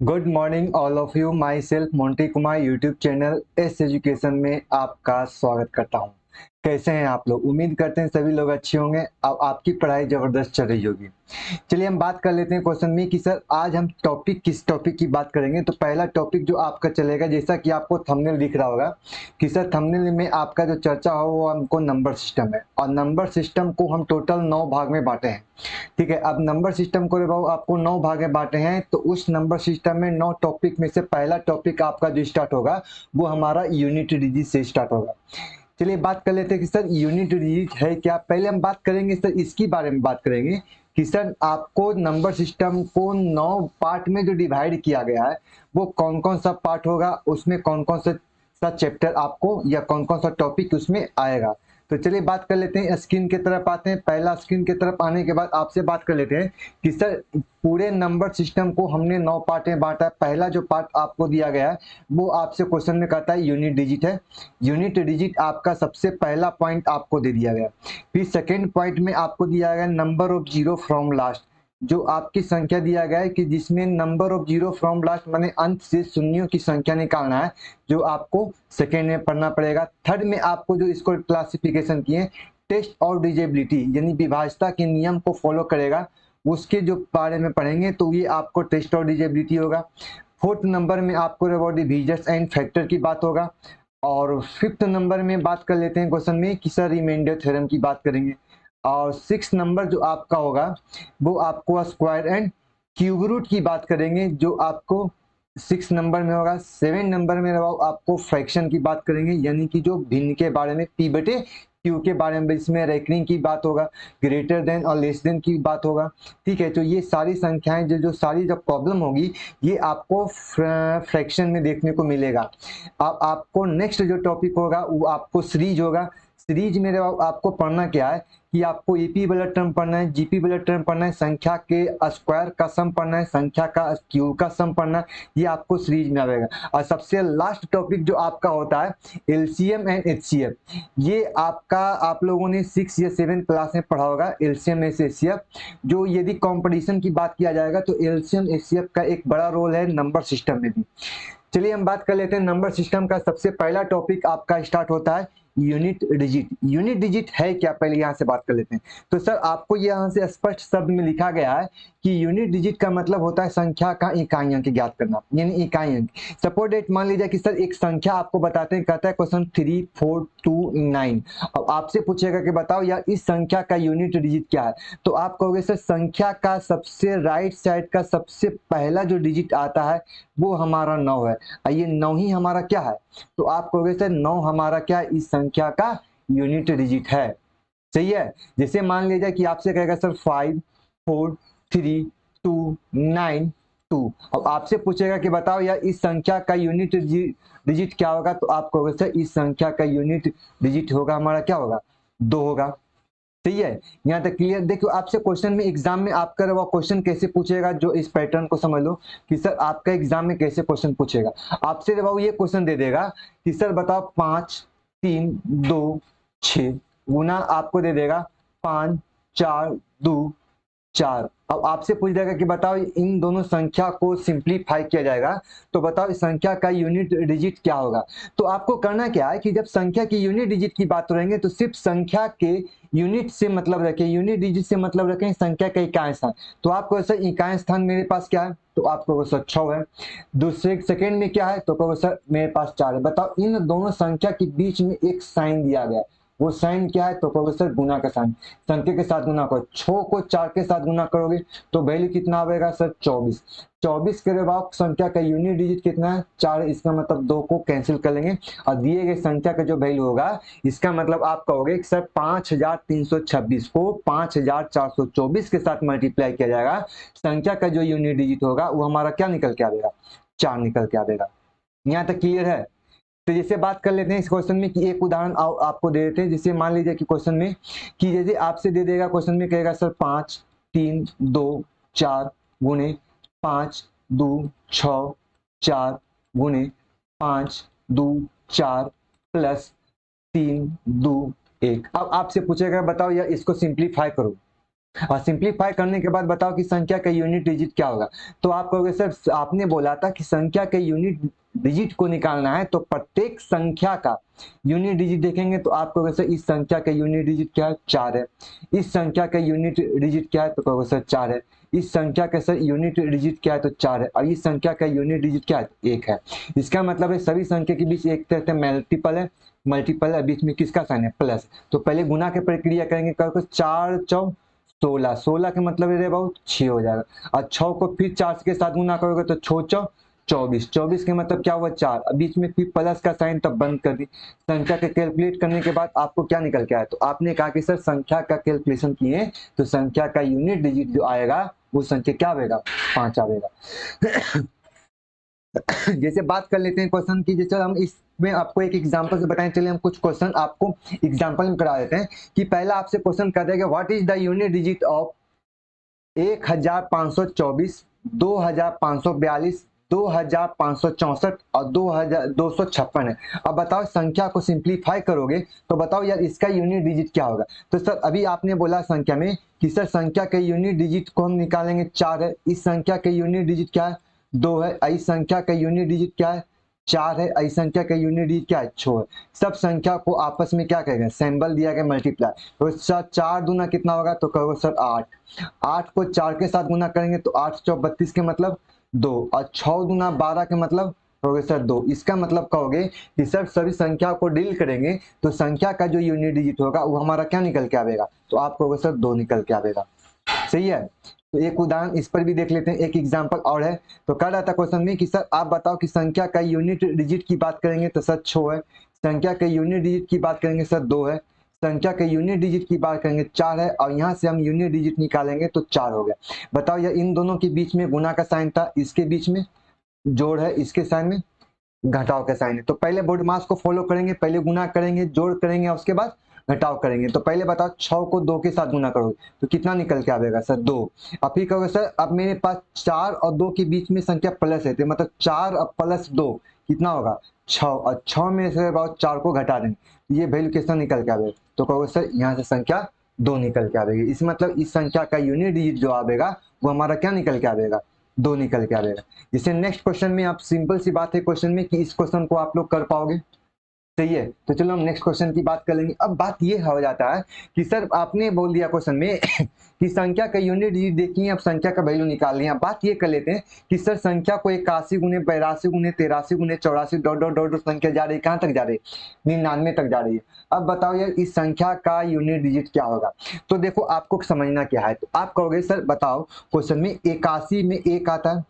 Good morning all of you. My self Monty Kumar YouTube channel S education में आपका स्वागत करता हूं। कैसे हैं आप लोग? उम्मीद करते हैं सभी लोग अच्छे होंगे। अब आपकी पढ़ाई जबरदस्त चल रही होगी। चलिए हम बात कर लेते हैं क्वेश्चन में कि सर आज हम किस टॉपिक की बात करेंगे। तो पहला टॉपिक जो आपका चलेगा, जैसा कि आपको थंबनेल दिख रहा होगा कि सर थंबनेल में आपका जो चर्चा हो वो हमको नंबर सिस्टम है, और नंबर सिस्टम को हम टोटल 9 भाग में बांटे हैं। ठीक है, अब नंबर सिस्टम को बाबू आपको 9 भाग में बांटे हैं, तो उस नंबर सिस्टम में 9 टॉपिक में से पहला टॉपिक आपका जो स्टार्ट होगा वो हमारा यूनिट डिजिट से स्टार्ट होगा। चलिए बात कर लेते हैं कि सर यूनिट डिजिट है क्या। पहले हम बात करेंगे सर इसकी बारे में बात करेंगे कि सर आपको नंबर सिस्टम को 9 पार्ट में जो डिवाइड किया गया है वो कौन कौन सा पार्ट होगा, उसमें कौन कौन सा चैप्टर आपको या कौन कौन सा टॉपिक उसमें आएगा। तो चलिए बात कर लेते हैं, स्क्रीन की तरफ आते हैं। पहला स्क्रीन की तरफ आने के बाद आपसे बात कर लेते हैं कि सर पूरे नंबर सिस्टम को हमने 9 पार्ट में बांटा है। पहला जो पार्ट आपको दिया गया है वो आपसे क्वेश्चन में कहता है यूनिट डिजिट है। यूनिट डिजिट आपका सबसे पहला पॉइंट आपको दे दिया गया। फिर सेकेंड पॉइंट में आपको दिया गया number of zero from last, जो आपकी संख्या दिया गया है कि जिसमें number of zero from last माने अंत से शून्यों की संख्या निकालना है, जो आपको सेकेंड में पढ़ना पड़ेगा। थर्ड में आपको जो इसको क्लासिफिकेशन किए टेस्ट और डिजेबिलिटी यानी विभाज्यता के नियम को फॉलो करेगा, उसके जो बारे में पढ़ेंगे तो ये आपको टेस्ट और डिजेबिलिटी होगा। फोर्थ नंबर में आपको अबाउट डिविजर्स एंड फैक्टर की बात होगा। और फिफ्थ नंबर में बात कर लेते हैं क्वेश्चन में कि सर रिमाइंडर थ्योरम की बात करेंगे। और सिक्स नंबर जो आपका होगा वो आपको स्क्वायर एंड क्यूब रूट की बात करेंगे, जो आपको 6 नंबर में होगा। 7 नंबर में आपको फ्रैक्शन की बात करेंगे, यानी कि जो भिन्न के बारे में पी बटे क्यू के बारे में, इसमें रैंकिंग की बात होगा, ग्रेटर देन और लेस देन की बात होगा। ठीक है, तो ये सारी संख्याएं जो सारी जब प्रॉब्लम होगी ये आपको फ्रैक्शन में देखने को मिलेगा। अब आपको नेक्स्ट जो टॉपिक होगा वो आपको सीरीज होगा। सीरीज में आपको पढ़ना क्या है कि आपको ईपी वाला टर्म पढ़ना है, जीपी वाला टर्म पढ़ना है, संख्या के स्क्वायर का सम पढ़ना है, संख्या का क्यूब का सम पढ़ना है, ये आपको सीरीज में आएगा। और सबसे लास्ट टॉपिक जो आपका होता है एलसीएम एंड एचसीएफ, ये आपका आप लोगों ने 6 या 7 क्लास में पढ़ा होगा एलसीएम एचसीएफ। जो यदि कंपटीशन की बात किया जाएगा तो एलसीएम एचसीएफ का एक बड़ा रोल है नंबर सिस्टम में भी। चलिए हम बात कर लेते हैं नंबर सिस्टम का। सबसे पहला टॉपिक आपका स्टार्ट होता है यूनिट डिजिट। यूनिट डिजिट है क्या, पहले यहां से बात कर लेते हैं। तो सर आपको यहां से स्पष्ट शब्द में लिखा गया है कि यूनिट डिजिट का मतलब होता है संख्या का इकाई अंक ज्ञात करना, यानी इकाई अंक। सपोज डेट मान लीजिए कि सर एक संख्या आपको बताते हैं, कहता है क्वेश्चन 3429। अब आपसे पूछेगा कि बताओ यार इस संख्या का यूनिट डिजिट क्या है, तो आप कहोगे सर संख्या का सबसे राइट साइड का सबसे पहला जो डिजिट आता है वो हमारा 9 है, और ये 9 ही हमारा क्या है, तो आप कहोगे सर 9 हमारा क्या है, इस संख्या का यूनिट डिजिट है। सही है। जैसे मान लीजिए कि आपसे कहेगा सर 54329। अब आपसे पूछेगा कि बताओ यार इस संख्या का यूनिट डिजिट क्या होगा, तो आप कहोगे सर इस संख्या का यूनिट डिजिट होगा हमारा क्या होगा, 2 होगा। सही है, यहाँ तक क्लियर। देखो आपसे क्वेश्चन में एग्जाम में आपका वो क्वेश्चन कैसे पूछेगा, जो इस पैटर्न को समझ लो कि सर आपका एग्जाम में कैसे क्वेश्चन पूछेगा। आपसे वो ये क्वेश्चन दे देगा कि सर बताओ 5 3 2 6 गुना आपको दे देगा 5 4 2 4। अब आपसे पूछ देगा कि बताओ इन दोनों संख्या को सिंप्लीफाई किया जाएगा तो बताओ इस संख्या का यूनिट डिजिट क्या होगा। तो आपको करना क्या है कि जब संख्या की यूनिट डिजिट की बात करेंगे तो सिर्फ संख्या के यूनिट से मतलब रखें, यूनिट डिजिट से मतलब रखें संख्या का इकाई स्थान। तो आपको सर इकाई स्थान मेरे पास क्या है, तो आपको सर 6 है। दूसरे सेकंड में क्या है, तो कहो सर मेरे पास 4 है। बताओ इन दोनों संख्या के बीच में एक साइन दिया गया है, वो साइन क्या है, तो कहोगे सर गुना का साइन। संख्या के साथ गुना करो, 6 को 4 के साथ गुना करोगे तो वैल्यू कितना आएगा सर 24। 24 के बाद संख्या का यूनिट डिजिट कितना है 4, इसका मतलब 2 को कैंसिल कर लेंगे और दिए गए संख्या का जो वैल्यू होगा इसका मतलब आप कहोगे कि सर 5326 को 5424 के साथ मल्टीप्लाई किया जाएगा, संख्या का जो यूनिट डिजिट होगा वो हमारा क्या निकल के आएगा, 4 निकल के आएगा। यहाँ तक क्लियर है। तो जैसे बात कर लेते हैं इस क्वेश्चन में कि एक उदाहरण आपको दे देते हैं। जैसे मान लीजिए कि क्वेश्चन में कि जैसे आपसे दे देगा क्वेश्चन में कहेगा सर 5 3 2 4 गुने 5 2 6 4 गुने 5 2 4 प्लस 3 2 1। अब आपसे पूछेगा बताओ यार इसको सिंप्लीफाई करो, और सिंप्लीफाई करने के बाद बताओ कि संख्या का यूनिट डिजिट क्या होगा। तो आप कहोगे सर आपने बोला था कि संख्या के यूनिट डिजिट को निकालना है, तो प्रत्येक संख्या का यूनिट डिजिट देखेंगे तो आप कहोगे सर इस संख्या का यूनिट डिजिट क्या है, 4 है। इस संख्या का यूनिट डिजिट क्या है, तो कहोगे सर 4 है। इस संख्या का सर यूनिट डिजिट क्या है, तो 4 है। और इस संख्या का यूनिट डिजिट क्या है, 1 है। इसका मतलब है सभी संख्या के बीच एक तरह से मल्टीपल है, बीच में किसका साइन है, प्लस। तो पहले गुना की प्रक्रिया करेंगे, कहोगे 4 चौ 16, 16 के मतलब ये बहुत 6 हो जाएगा। और 6 को फिर 4 के साथ गुना करोगे तो 6 चौ 24, 24 के मतलब क्या हुआ 4, बीच में फिर प्लस का साइन तब बंद कर दी। संख्या के कैलकुलेट करने के बाद आपको क्या निकल के आया, तो आपने कहा कि सर संख्या का कैलकुलेशन किए तो संख्या का यूनिट डिजिट जो आएगा वो संख्या क्या आएगा, 5 आएगा। जैसे बात कर लेते हैं क्वेश्चन की, जैसे हम इसमें आपको एक एग्जांपल से बताएं। चलिए हम कुछ क्वेश्चन आपको एग्जांपल में करा देते हैं कि पहला आपसे क्वेश्चन कर देगा what is the unit digit of 1524, 2542, 2564 और 2256 है। अब बताओ संख्या को सिंप्लीफाई करोगे तो बताओ यार इसका यूनिट डिजिट क्या होगा। तो सर अभी आपने बोला संख्या में कि सर संख्या के यूनिट डिजिट को हम निकालेंगे, 4 है। इस संख्या के यूनिट डिजिट क्या है, 2 है। इस संख्या का यूनिट डिजिट क्या है, 4 है। इस संख्या का यूनिट डिजिट क्या है, 6 है। सब संख्या को आपस में क्या कहेंगे, सिंबल दिया गया मल्टीप्लाई। तो सर 4 दूना कितना होगा, तो कहोगे सर 8। 8 को 4 के साथ गुना करेंगे तो 8 चौ 32 के मतलब 2, और 6 दूना 12 के मतलब कहोगे सर 2। इसका मतलब कहोगे कि सर सभी संख्या को डील करेंगे तो संख्या का जो यूनिट डिजिट होगा वो हमारा क्या निकल के आएगा, तो आप कहोगे सर 2 निकल के आएगा। सही है। तो एक उदाहरण इस पर भी देख लेते हैं, एक एग्जांपल और है। तो कह रहा था क्वेश्चन में कि सर आप बताओ कि संख्या का यूनिट डिजिट की बात करेंगे तो सर 6 है। संख्या के यूनिट डिजिट की बात करेंगे सर 2 है। संख्या के यूनिट डिजिट की बात करेंगे 4 है। और यहाँ से हम यूनिट डिजिट निकालेंगे तो 4 हो गया। बताओ यार इन दोनों के बीच में गुना का साइन था, इसके बीच में जोड़ है, इसके साइन में घटाव का साइन है। तो पहले बोर्ड मास को फॉलो करेंगे, पहले गुना करेंगे, जोड़ करेंगे और उसके बाद घटाव करेंगे। तो पहले बताओ 6 को 2 के साथ गुना करोगे तो कितना निकल के आएगा सर 2। अब फिर कहोगे सर अब मेरे पास 4 और 2 के बीच में संख्या प्लस है, तो मतलब 4 और प्लस 2 कितना होगा 6, और 6 में से about 4 को घटा देंगे, ये वैल्यू कितना निकल के आएगा, तो कहोगे सर यहाँ से संख्या 2 निकल के आएगी। इस मतलब इस संख्या का यूनिट डिजिट जो आएगा वो हमारा क्या निकल के आएगा, 2 निकल के आएगा। जैसे नेक्स्ट क्वेश्चन में आप सिंपल सी बात है क्वेश्चन में कि इस क्वेश्चन को आप लोग कर पाओगे, सही है। तो चलो हम नेक्स्ट क्वेश्चन की बात कर लेंगे। अब बात ये हो जाता है कि सर आपने बोल दिया क्वेश्चन में कि संख्या का यूनिट डिजिट देखिए, अब संख्या का वैल्यू निकाल लिया। बात ये कर लेते हैं कि सर संख्या को 81 गुने 82 गुने 83 गुने 84 डॉट डॉट डॉट संख्या जा रही है, कहाँ तक जा रही है, 99 तक जा रही है। अब बताओ यार इस संख्या का यूनिट डिजिट क्या होगा। तो देखो आपको समझना क्या है, तो आप कहोगे सर बताओ क्वेश्चन में 81 में 1 आता है,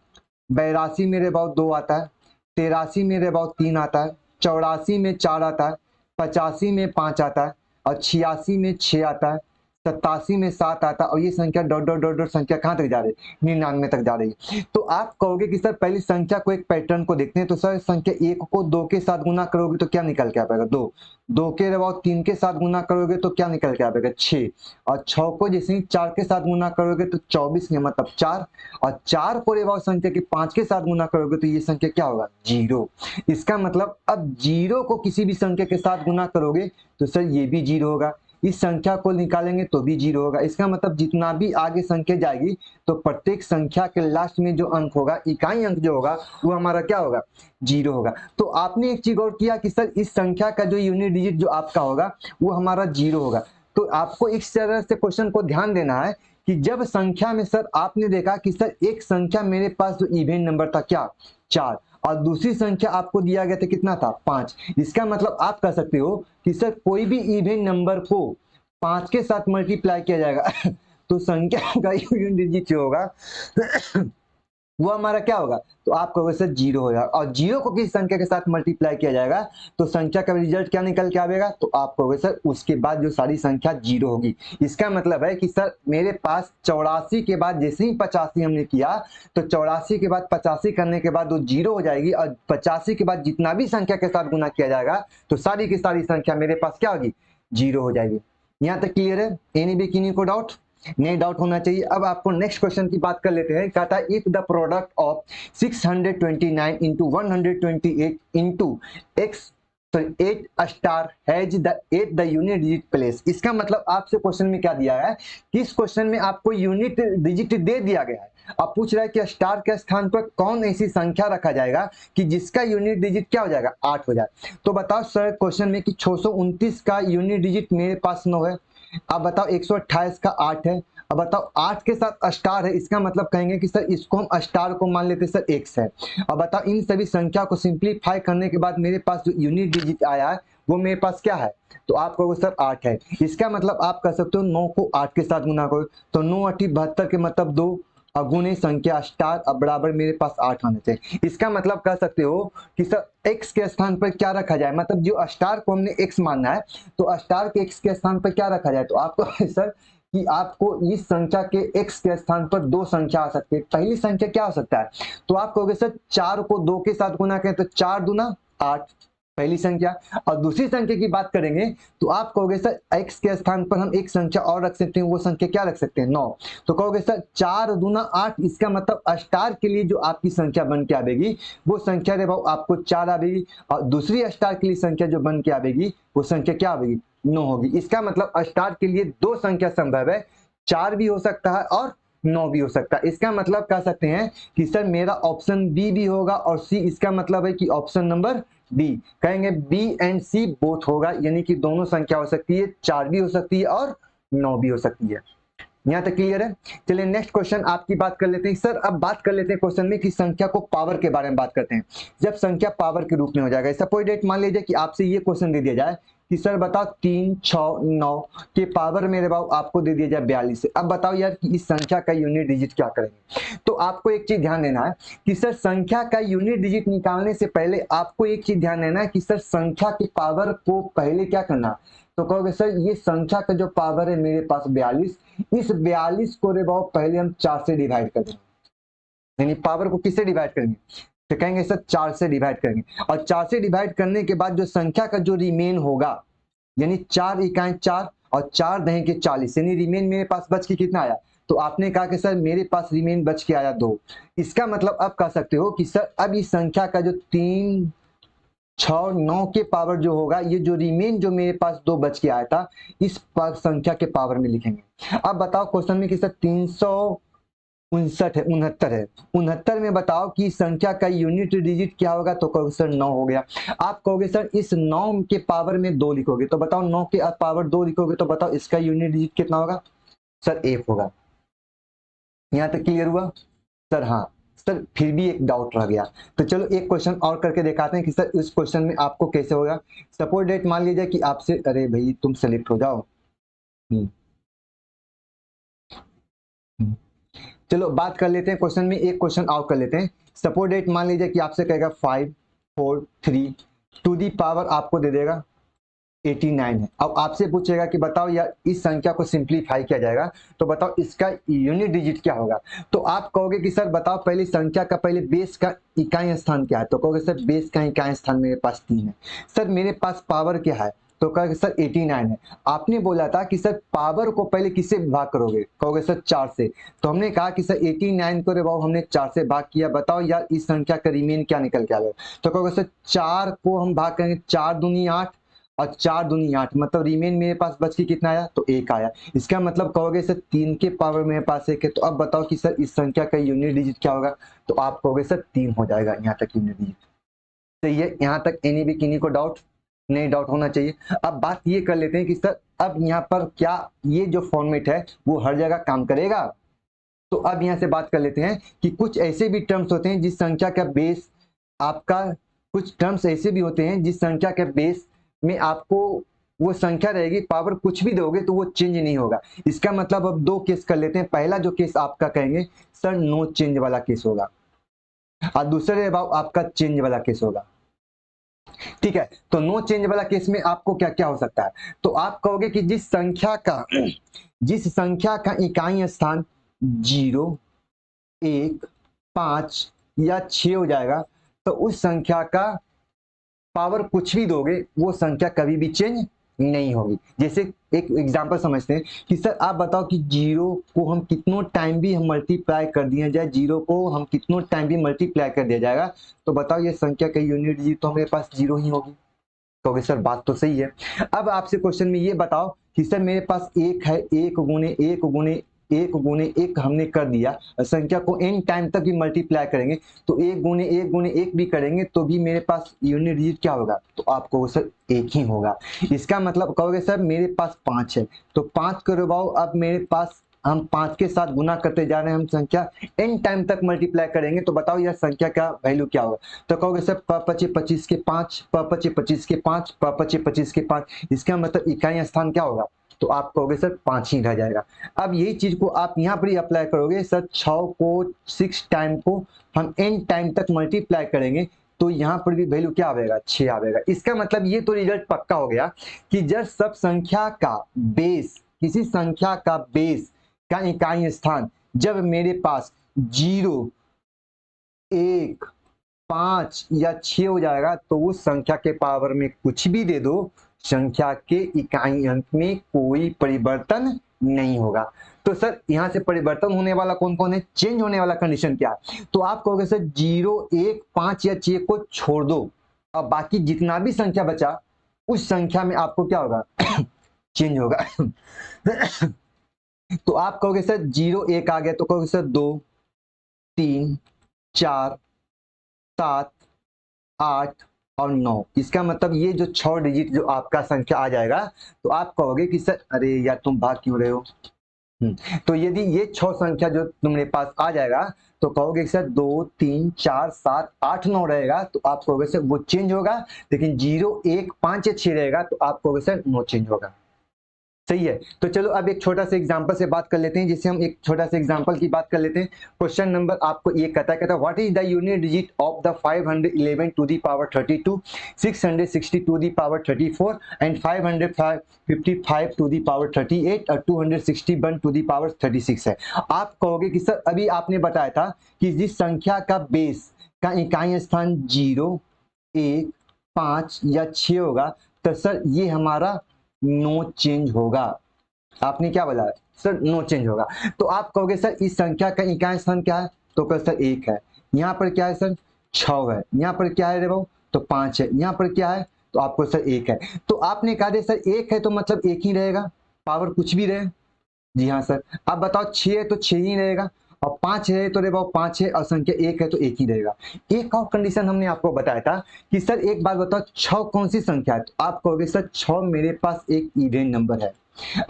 82 में अबाउट 2 आता है, 83 में अबाउट 3 आता है, 84 में 4 आता है, 85 में 5 आता है, और 86 में 6 आता है, 87 में 7 आता है, और ये संख्या डॉट डॉट डॉट डॉट संख्या कहाँ तक जा रही है, 99 तक जा रही है। तो आप कहोगे कि सर पहली संख्या को एक पैटर्न को देखते हैं। तो सर संख्या 1 को 2 के साथ गुना करोगे तो क्या निकल के आएगा 2, 2 के अबाउट 3 के साथ गुना करोगे तो क्या निकल के आएगा 6, और 6 को जैसे ही 4 के साथ गुना करोगे तो 24 के मतलब 4, और 4 को अबाउट संख्या के 5 के साथ गुना करोगे तो ये संख्या क्या होगा 0। इसका मतलब अब 0 को किसी भी संख्या के साथ गुना करोगे तो सर ये भी 0 होगा, इस संख्या को निकालेंगे तो भी 0 होगा। इसका मतलब जितना भी आगे संख्या जाएगी तो प्रत्येक संख्या के लास्ट में जो अंक होगा, इकाई अंक जो होगा वो हमारा क्या होगा 0 होगा। तो आपने एक चीज और किया कि सर इस संख्या का जो यूनिट डिजिट जो आपका होगा वो हमारा 0 होगा। तो आपको इस तरह से क्वेश्चन को ध्यान देना है कि जब संख्या में सर आपने देखा कि सर एक संख्या मेरे पास जो इवन नंबर था क्या 4, और दूसरी संख्या आपको दिया गया था कितना था 5। इसका मतलब आप कह सकते हो कि सर कोई भी इवन नंबर को 5 के साथ मल्टीप्लाई किया जाएगा तो संख्या का यूनिट डिजिट जो होगा वो हमारा क्या होगा, तो आप कहोगे सर 0 हो जाएगा। और 0 को किसी संख्या के साथ मल्टीप्लाई किया जाएगा तो संख्या का रिजल्ट क्या निकल के आएगा, तो आप कहोगे सर उसके बाद जो सारी संख्या 0 होगी। इसका मतलब है कि सर मेरे पास 84 के बाद जैसे ही 85 हमने किया तो 84 के बाद 85 करने के बाद वो 0 हो जाएगी, और 85 के बाद जितना भी संख्या के साथ गुना किया जाएगा तो सारी की सारी संख्या मेरे पास क्या होगी 0 हो जाएगी। यहाँ तक क्लियर है, एनी भी किन्हीं को डाउट नहीं, डाउट होना चाहिए। अब आपको नेक्स्ट क्वेश्चन की बात कर लेते हैं। कहता है if the product of 629 into 128 into x तो 8 star has the 8 the unit digit place. इसका मतलब आपसे क्वेश्चन में क्या दिया है कि इस क्वेश्चन में आपको यूनिट डिजिट दे दिया गया है। अब पूछ रहा है कि स्टार के स्थान पर कौन ऐसी संख्या रखा जाएगा कि जिसका यूनिट डिजिट क्या हो जाएगा, 8 हो जाए। तो बताओ सर क्वेश्चन में कि 629 का यूनिट डिजिट मेरे पास 9 है। अब बताओ 128 का 8 है। अब बताओ 8 के साथ स्टार है, इसका मतलब कहेंगे कि सर इसको हम स्टार को मान लेते सर x है। अब बताओ इन सभी संख्या को सिंप्लीफाई करने के बाद मेरे पास जो यूनिट डिजिट आया है वो मेरे पास क्या है, तो आप कहोगे सर 8 है। इसका मतलब आप कह सकते हो 9 को 8 के साथ गुना करो, तो 9 8 72 के मतलब 2 अगुणे संख्या स्टार अब बराबर मेरे पास 8 आने चाहिए। इसका मतलब कह सकते हो कि सर x के स्थान पर क्या रखा जाए, मतलब जो स्टार को हमने x मानना है तो स्टार के x के स्थान पर क्या रखा जाए। तो आपको सर कि आपको इस संख्या के x के स्थान पर दो संख्या आ सकती है। पहली संख्या क्या हो सकता है, तो आप कहोगे सर 4 को 2 के साथ गुना करें तो 4 दूना 8 पहली संख्या। और दूसरी संख्या की बात करेंगे तो आप कहोगे सर x के स्थान पर हम एक संख्या और रख सकते हैं, वो संख्या क्या रख सकते हैं 9। तो कहोगे सर 4 दूना 8, इसका मतलब स्टार के लिए जो आपकी संख्या बन के आएगी वो संख्या रे भाव आपको 4 आएगी, और दूसरी स्टार के लिए संख्या जो बन के आएगी वो संख्या क्या आएगी 9 होगी। इसका मतलब स्टार के लिए दो संख्या संभव है, 4 भी हो सकता है और 9 भी हो सकता है। इसका मतलब कह सकते हैं कि सर मेरा ऑप्शन बी भी होगा और सी, इसका मतलब है कि ऑप्शन नंबर बी, कहेंगे बी एंड सी बोथ होगा, यानी कि दोनों संख्या हो सकती है, 4 भी हो सकती है और 9 भी हो सकती है। यहाँ तक क्लियर है। चलिए नेक्स्ट क्वेश्चन आपकी बात कर लेते हैं। सर अब बात कर लेते हैं क्वेश्चन में कि संख्या को पावर के बारे में बात करते हैं। जब संख्या पावर के रूप में हो जाएगा, सपोज डेट मान लीजिए कि आपसे ये क्वेश्चन दे दिया जाए कि सर बताओ 3 6 9 के पावर मेरे बाबू आपको दे दिया जाए 42 से। अब बताओ यार कि इस संख्या का यूनिट डिजिट क्या करेंगे। तो आपको एक चीज ध्यान देना है कि सर संख्या का यूनिट डिजिट निकालने से पहले आपको एक चीज ध्यान देना है कि सर संख्या की पावर को पहले क्या करना। तो कहोगे सर ये संख्या का जो पावर है मेरे पास 42, इस 42 को रे बाबू पहले हम 4 से डिवाइड कर देंगे, यानी पावर को किससे डिवाइड करेंगे, तो कहेंगे सर 4 से डिवाइड करेंगे। और 4 से डिवाइड करने के बाद जो संख्या का जो रिमेन होगा, यानी 4 इकाई 4 और 4 दहें के 40, यानी रिमेन मेरे पास बच के कितना आया। तो आपने कहा कि सर मेरे पास रिमेन बच के आया 2। इसका मतलब अब कह सकते हो कि सर अब इस संख्या का जो 3 6 9 के पावर जो होगा, ये जो रिमेन जो मेरे पास 2 बच के आया था इस संख्या के पावर में लिखेंगे। अब बताओ क्वेश्चन में कि सर 359 है 69 है, 69 में बताओ कि संख्या का यूनिट डिजिट क्या होगा। तो कहोगे सर 9 हो गया। आप कहोगे सर इस 9 के पावर में 2 लिखोगे, तो बताओ 9 के पावर 2 लिखोगे तो बताओ इसका यूनिट डिजिट कितना होगा, सर 1 होगा। यहां तक क्लियर हुआ सर। हाँ सर फिर भी एक डाउट रह गया, तो चलो एक क्वेश्चन और करके दिखाते हैं कि सर इस क्वेश्चन में आपको कैसे होगा। सपोज डेट मान लीजिए कि आपसे, अरे भाई तुम सेलेक्ट हो जाओ। चलो बात कर लेते हैं क्वेश्चन में, एक क्वेश्चन और कर लेते हैं। सपोज डेट मान लीजिए कि आपसे कहेगा 5 4 3 टू दी पावर आपको दे देगा 89 है। अब आपसे पूछेगा कि बताओ यार इस संख्या को सिंप्लीफाई किया जाएगा तो बताओ इसका यूनिट डिजिट क्या होगा। तो आप कहोगे कि सर बताओ पहले संख्या का पहले बेस का इकाई स्थान क्या है। तो कहोगे सर बेस का इकाई स्थान मेरे पास 3 है। सर मेरे पास पावर क्या है, तो कहोगे सर 89 है। आपने बोला था कि सर पावर को पहले किससे भाग करोगे, कहोगे सर 4 से। तो हमने कहा कि सर 89 को रे बाबू हमने 4 से भाग किया, बताओ यार इस संख्या का रिमेन क्या निकल के आ गया। तो कहोगे सर 4 को हम भाग करेंगे, 4 दूनी 8 और 4 दूनी 8, मतलब रिमेन मेरे पास बच के कितना आया, तो 1 आया। इसका मतलब कहोगे सर 3 के पावर मेरे पास 1 है। तो अब बताओ कि सर इस संख्या का यूनिट डिजिट क्या होगा। तो आप कहोगे सर 3 हो जाएगा। यहाँ तक यूनिट डिजिट सही है। यहाँ तक एनी भी किन्हीं को डाउट नहीं, डाउट होना चाहिए। अब बात ये कर लेते हैं कि सर अब यहाँ पर क्या ये जो फॉर्मेट है वो हर जगह काम करेगा। तो अब यहाँ से बात कर लेते हैं कि कुछ ऐसे भी टर्म्स होते हैं जिस संख्या का बेस आपका, कुछ टर्म्स ऐसे भी होते हैं जिस संख्या के बेस में आपको वो संख्या रहेगी, पावर कुछ भी दोगे तो वो चेंज नहीं होगा। इसका मतलब अब दो केस कर लेते हैं। पहला जो केस आपका कहेंगे सर नो चेंज वाला केस होगा, और दूसरे अबाउट आपका चेंज वाला केस होगा। ठीक है, तो नो चेंज वाला केस में आपको क्या क्या हो सकता है। तो आप कहोगे कि जिस संख्या का इकाई स्थान 0 1 5 या 6 हो जाएगा तो उस संख्या का पावर कुछ भी दोगे वो संख्या कभी भी चेंज नहीं होगी। जैसे एक एग्जांपल समझते हैं कि सर आप बताओ कि 0 को हम कितनों टाइम भी हम मल्टीप्लाई कर दिया जाए, 0 को हम कितनों टाइम भी मल्टीप्लाई कर दिया जाएगा तो बताओ ये संख्या का यूनिट डिजिट तो हमारे पास 0 ही होगी। कहोगे सर बात तो सही है। अब आपसे क्वेश्चन में ये बताओ कि सर मेरे पास एक है, एक गुने एक गुने एक गुने एक हमने कर दिया, संख्या को n टाइम तक भी मल्टीप्लाई करेंगे तो एक गुने एक भी करेंगे तो भी मेरे पास यूनिट डिजिट क्या होगा, तो आप कहोगे सर एक ही होगा। इसका मतलब कहोगे सर मेरे पास 5 है तो 5 करवाओ, अब मेरे पास हम 5 के साथ गुना करते जा रहे हैं, हम संख्या n टाइम तक मल्टीप्लाई करेंगे तो बताओ यह संख्या का वैल्यू क्या होगा। तो कहोगे सर प पचे 25 के 5, प पचे 25 के 5, प पचे 25 के 5, इसका मतलब इकाई स्थान क्या होगा, तो आप कहोगे सर 5 ही रह जाएगा। अब यही चीज को आप यहाँ पर ही अप्लाई करोगे सर, 6 को 6 टाइम को हम n टाइम तक मल्टीप्लाई करेंगे तो यहाँ पर भी वैल्यू क्या आएगा, 6 आएगा। इसका मतलब ये तो रिजल्ट पक्का हो गया कि जब सब संख्या का बेस, किसी संख्या का बेस का इकाई स्थान जब मेरे पास 0, 1, 5 या 6 हो जाएगा तो उस संख्या के पावर में कुछ भी दे दो, संख्या के इकाई अंक में कोई परिवर्तन नहीं होगा। तो सर यहां से परिवर्तन होने वाला कौन कौन है, चेंज होने वाला कंडीशन क्या है, तो आप कहोगे सर 0, 1, 5 या 6 को छोड़ दो और बाकी जितना भी संख्या बचा उस संख्या में आपको क्या होगा चेंज होगा। तो आप कहोगे सर 0, 1 आ गया तो कहोगे सर 2, 3, 4, 7, 8 और 9, इसका मतलब ये जो 6 डिजिट जो आपका संख्या आ जाएगा तो आप कहोगे कि सर अरे यार तुम भाग क्यों रहे हो। तो यदि ये 6 संख्या जो तुम्हारे पास आ जाएगा तो कहोगे सर 2, 3, 4, 7, 8, 9 रहेगा तो आप कहोगे सर वो चेंज होगा, लेकिन 0, 1, 5 या 6 रहेगा तो आप कहोगे सर नो चेंज होगा। सही है। तो चलो अब एक छोटा सा एग्जांपल से बात कर लेते हैं, जिससे हम एक छोटा सा एग्जांपल की बात कर लेते हैं। क्वेश्चन नंबर आपको ये कहता है what is the unit digit of the 511 to the power 32, 660 to the power 34 and 555 to the power 38 और 261 टू द पावर 36 है। आप कहोगे कि सर अभी आपने बताया था कि जिस संख्या का बेस का इकाई स्थान 0, 1, 5 या 6 होगा तो सर ये हमारा नो चेंज होगा। आपने क्या बोला सर नो चेंज होगा। तो आप कहोगे सर इस संख्या का इकाई स्थान क्या है, तो कहो सर 1 है, यहाँ पर क्या है सर 6 है, यहाँ पर क्या है रे भाऊ तो 5 है, यहाँ पर क्या है तो आपको सर 1 है। तो आपने कहा सर 1 है तो मतलब 1 ही रहेगा, पावर कुछ भी रहे। जी हाँ सर। अब बताओ 6 है तो 6 ही रहेगा, और 5 है तो रे भाव 5 है, और संख्या 1 है तो 1 ही रहेगा। एक और कंडीशन हमने आपको बताया था कि सर एक बात बताओ 6 कौन सी संख्या है, तो आप कहोगे सर 6 मेरे पास एक इवेंट नंबर है,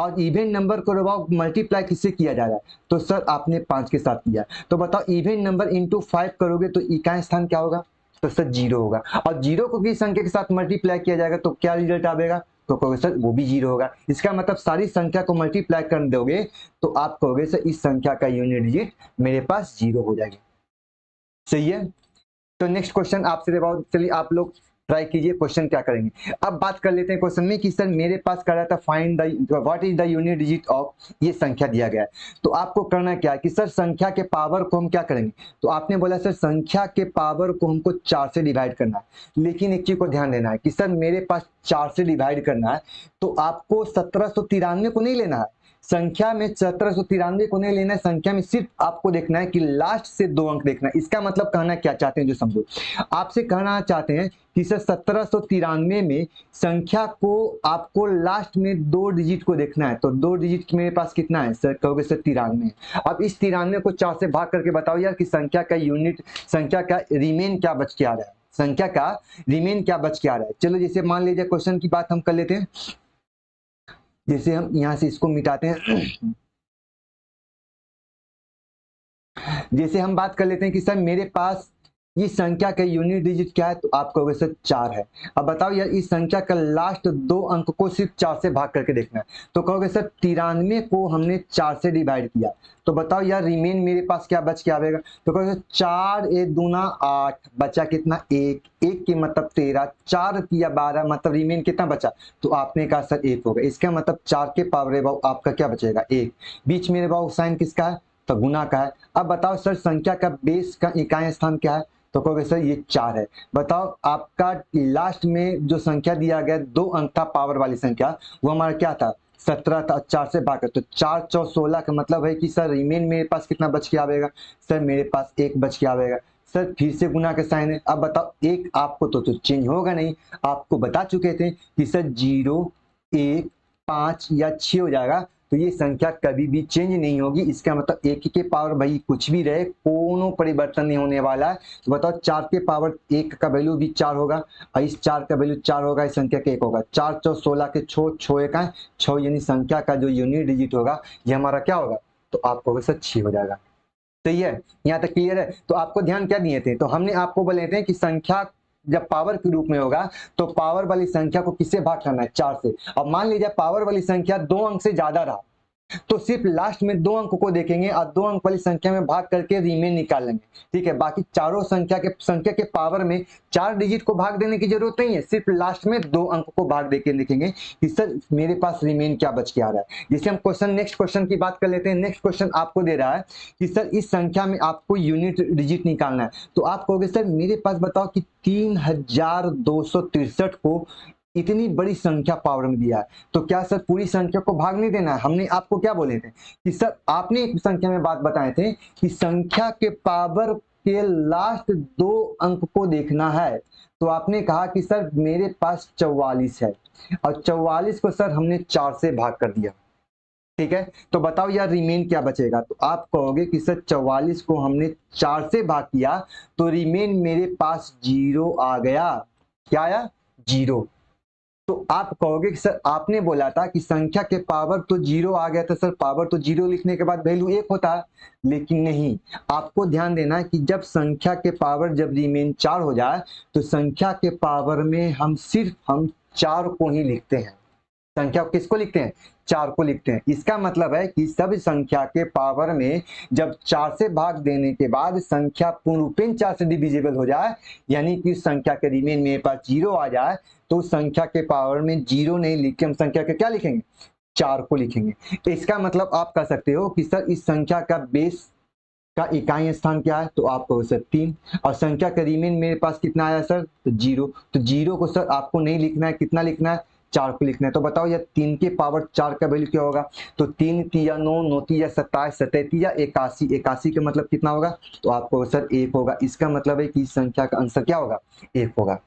और इवेंट नंबर को रबाव मल्टीप्लाई किससे किया जा रहा है, तो सर आपने 5 के साथ किया। तो बताओ इवेंट नंबर इंटू 5 करोगे तो इकाई स्थान क्या होगा, तो सर 0 होगा, और 0 को किस संख्या के साथ मल्टीप्लाई किया जाएगा तो क्या रिजल्ट आएगा, तो कहोगे सर वो भी 0 होगा। इसका मतलब सारी संख्या को मल्टीप्लाई कर दोगे तो आप कहोगे सर इस संख्या का यूनिट डिजिट मेरे पास 0 हो जाएगा। सही है। तो नेक्स्ट क्वेश्चन आपसे चलिए आप लोग ट्राई कीजिए क्वेश्चन क्या करेंगे। अब बात कर लेते हैं क्वेश्चन में कि सर मेरे पास कर रहा था find the what is the unit digit of, ये संख्या दिया गया है तो आपको करना क्या है कि सर संख्या के पावर को हम क्या करेंगे, तो आपने बोला सर संख्या के पावर को हमको 4 से डिवाइड करना है, लेकिन एक चीज को ध्यान देना है कि सर मेरे पास 4 से डिवाइड करना है तो आपको 1793 को नहीं लेना है, संख्या में 1793 को नहीं लेना है, संख्या में सिर्फ आपको देखना है कि लास्ट से 2 अंक देखना है। इसका मतलब कहना क्या चाहते हैं जो समझो, आपसे कहना चाहते हैं कि सर 1793 में संख्या को आपको लास्ट में 2 डिजिट को देखना है, तो 2 डिजिट मेरे पास कितना है सर, कहोगे सर 93। अब इस 93 को 4 से भाग करके बताओ यार कि संख्या का यूनिट, संख्या का रिमेन क्या बच के आ रहा है, संख्या का रिमेन क्या बच के आ रहा है। चलो जैसे मान लीजिए क्वेश्चन की बात हम कर लेते हैं, जैसे हम यहां से इसको मिटाते हैं, जैसे हम बात कर लेते हैं कि सर मेरे पास इस संख्या का यूनिट डिजिट क्या है, तो आप कहोगे सर 4 है। अब बताओ यार इस संख्या का लास्ट 2 अंक को सिर्फ 4 से भाग करके देखना है, तो कहोगे सर 93 को हमने 4 से डिवाइड किया, तो बताओ यार रिमेन मेरे पास क्या बच के आएगा, तो कहोगे 4 ए दूना 8, बचा कितना 1, 1 के मतलब 13, 4 किया 12, मतलब रिमेन कितना बचा, तो आपने कहा सर 1 होगा। इसका मतलब 4 के पावर भाव आपका क्या बचेगा 1, बीच में भाव साइन किसका है, तो गुना का है। अब बताओ सर संख्या का बेस का इकाई स्थान क्या है, तो कहोगे सर ये 4 है। बताओ आपका लास्ट में जो संख्या दिया गया 2 अंक था पावर वाली संख्या, वो हमारा क्या था 17 था, 4 से भाग, तो 4 4 16 का मतलब है कि सर रिमेन मेरे पास कितना बच के आएगा, सर मेरे पास 1 बच के आएगा। सर फिर से गुना का साइन है। अब बताओ एक आपको तो चेंज होगा नहीं, आपको बता चुके थे कि सर 0, 1, 5 या 6 हो जाएगा, तो ये संख्या कभी भी चेंज नहीं होगी। इसका मतलब एक के पावर भाई कुछ भी रहे, कोनो परिवर्तन नहीं होने वाला है। तो बताओ 4 के पावर 1 का वैल्यू भी 4 होगा, और इस 4 का वैल्यू 4 होगा, इस संख्या का 1 होगा। 4 4 16 के 6 6 1 है 6, यानी संख्या का जो यूनिट डिजिट होगा ये हमारा क्या होगा, तो आपको सर 6 हो जाएगा। सही है, यहाँ तक क्लियर है। तो आपको ध्यान क्या दिए थे, तो हमने आपको बोले थे कि संख्या जब पावर के रूप में होगा तो पावर वाली संख्या को किससे भाग करना है, 4 से। अब मान लीजिए पावर वाली संख्या 2 अंक से ज्यादा रहा, तो सिर्फ लास्ट में 2 अंक को देखेंगे और 2 अंक वाली संख्या में भाग करके रिमेन निकाल लेंगे। ठीक है, बाकी चारों संख्या के पावर में 4 डिजिट को भाग देने की जरूरत नहीं है, सिर्फ लास्ट में 2 अंक को भाग देके देखेंगे कि सर मेरे पास रिमेन क्या बच के आ रहा है। जैसे हम नेक्स्ट क्वेश्चन की बात कर लेते हैं। नेक्स्ट क्वेश्चन आपको दे रहा है कि सर इस संख्या में आपको यूनिट डिजिट निकालना है, तो आप कहोगे सर मेरे पास बताओ कि 3263 को इतनी बड़ी संख्या पावर में दिया है, तो क्या सर पूरी संख्या को भाग नहीं देना है। हमने आपको क्या बोले थे कि सर आपने एक संख्या में बात बताए थे कि संख्या के पावर के लास्ट 2 अंक को देखना है, तो आपने कहा कि सर मेरे पास 44 है और 44 को सर हमने 4 से भाग कर दिया। ठीक है, तो बताओ यार रिमेन क्या बचेगा, तो आप कहोगे कि सर 44 को हमने 4 से भाग किया तो रिमेन मेरे पास 0 आ गया। क्या आया, 0। तो आप कहोगे कि सर आपने बोला था कि संख्या के पावर तो 0 आ गया था, सर पावर तो 0 लिखने के बाद वैल्यू 1 होता है, लेकिन नहीं। आपको ध्यान देना है कि जब संख्या के पावर जब रिमेन 4 हो जाए तो संख्या के पावर में हम सिर्फ 4 को ही लिखते हैं। संख्या को किसको लिखते हैं, 4 को लिखते हैं। इसका मतलब है कि सभी संख्या के पावर में जब 4 से भाग देने के बाद संख्या पूर्ण रूपेण 4 से डिविजिबल हो जाए, यानी कि संख्या के रिमेन मेरे पास 0 आ जाए, तो संख्या के पावर में 0 नहीं लिख के हम संख्या के क्या लिखेंगे, 4 को लिखेंगे। इसका मतलब आप कह सकते हो कि सर इस संख्या का बेस का इकाई स्थान क्या है, तो आपको सर 3, और संख्या का रिमेन मेरे पास कितना आया सर, तो 0। तो 0 को सर आपको नहीं लिखना है, कितना लिखना है, 4 को लिखना है। तो बताओ यार 3 के पावर 4 का वैल्यू क्या होगा, तो 3 तिया 9, 9 तिया 27, 27 या 81, 81 का मतलब कितना होगा, तो आपको सर 1 होगा। इसका मतलब है कि इस संख्या का आंसर क्या होगा, 1 होगा।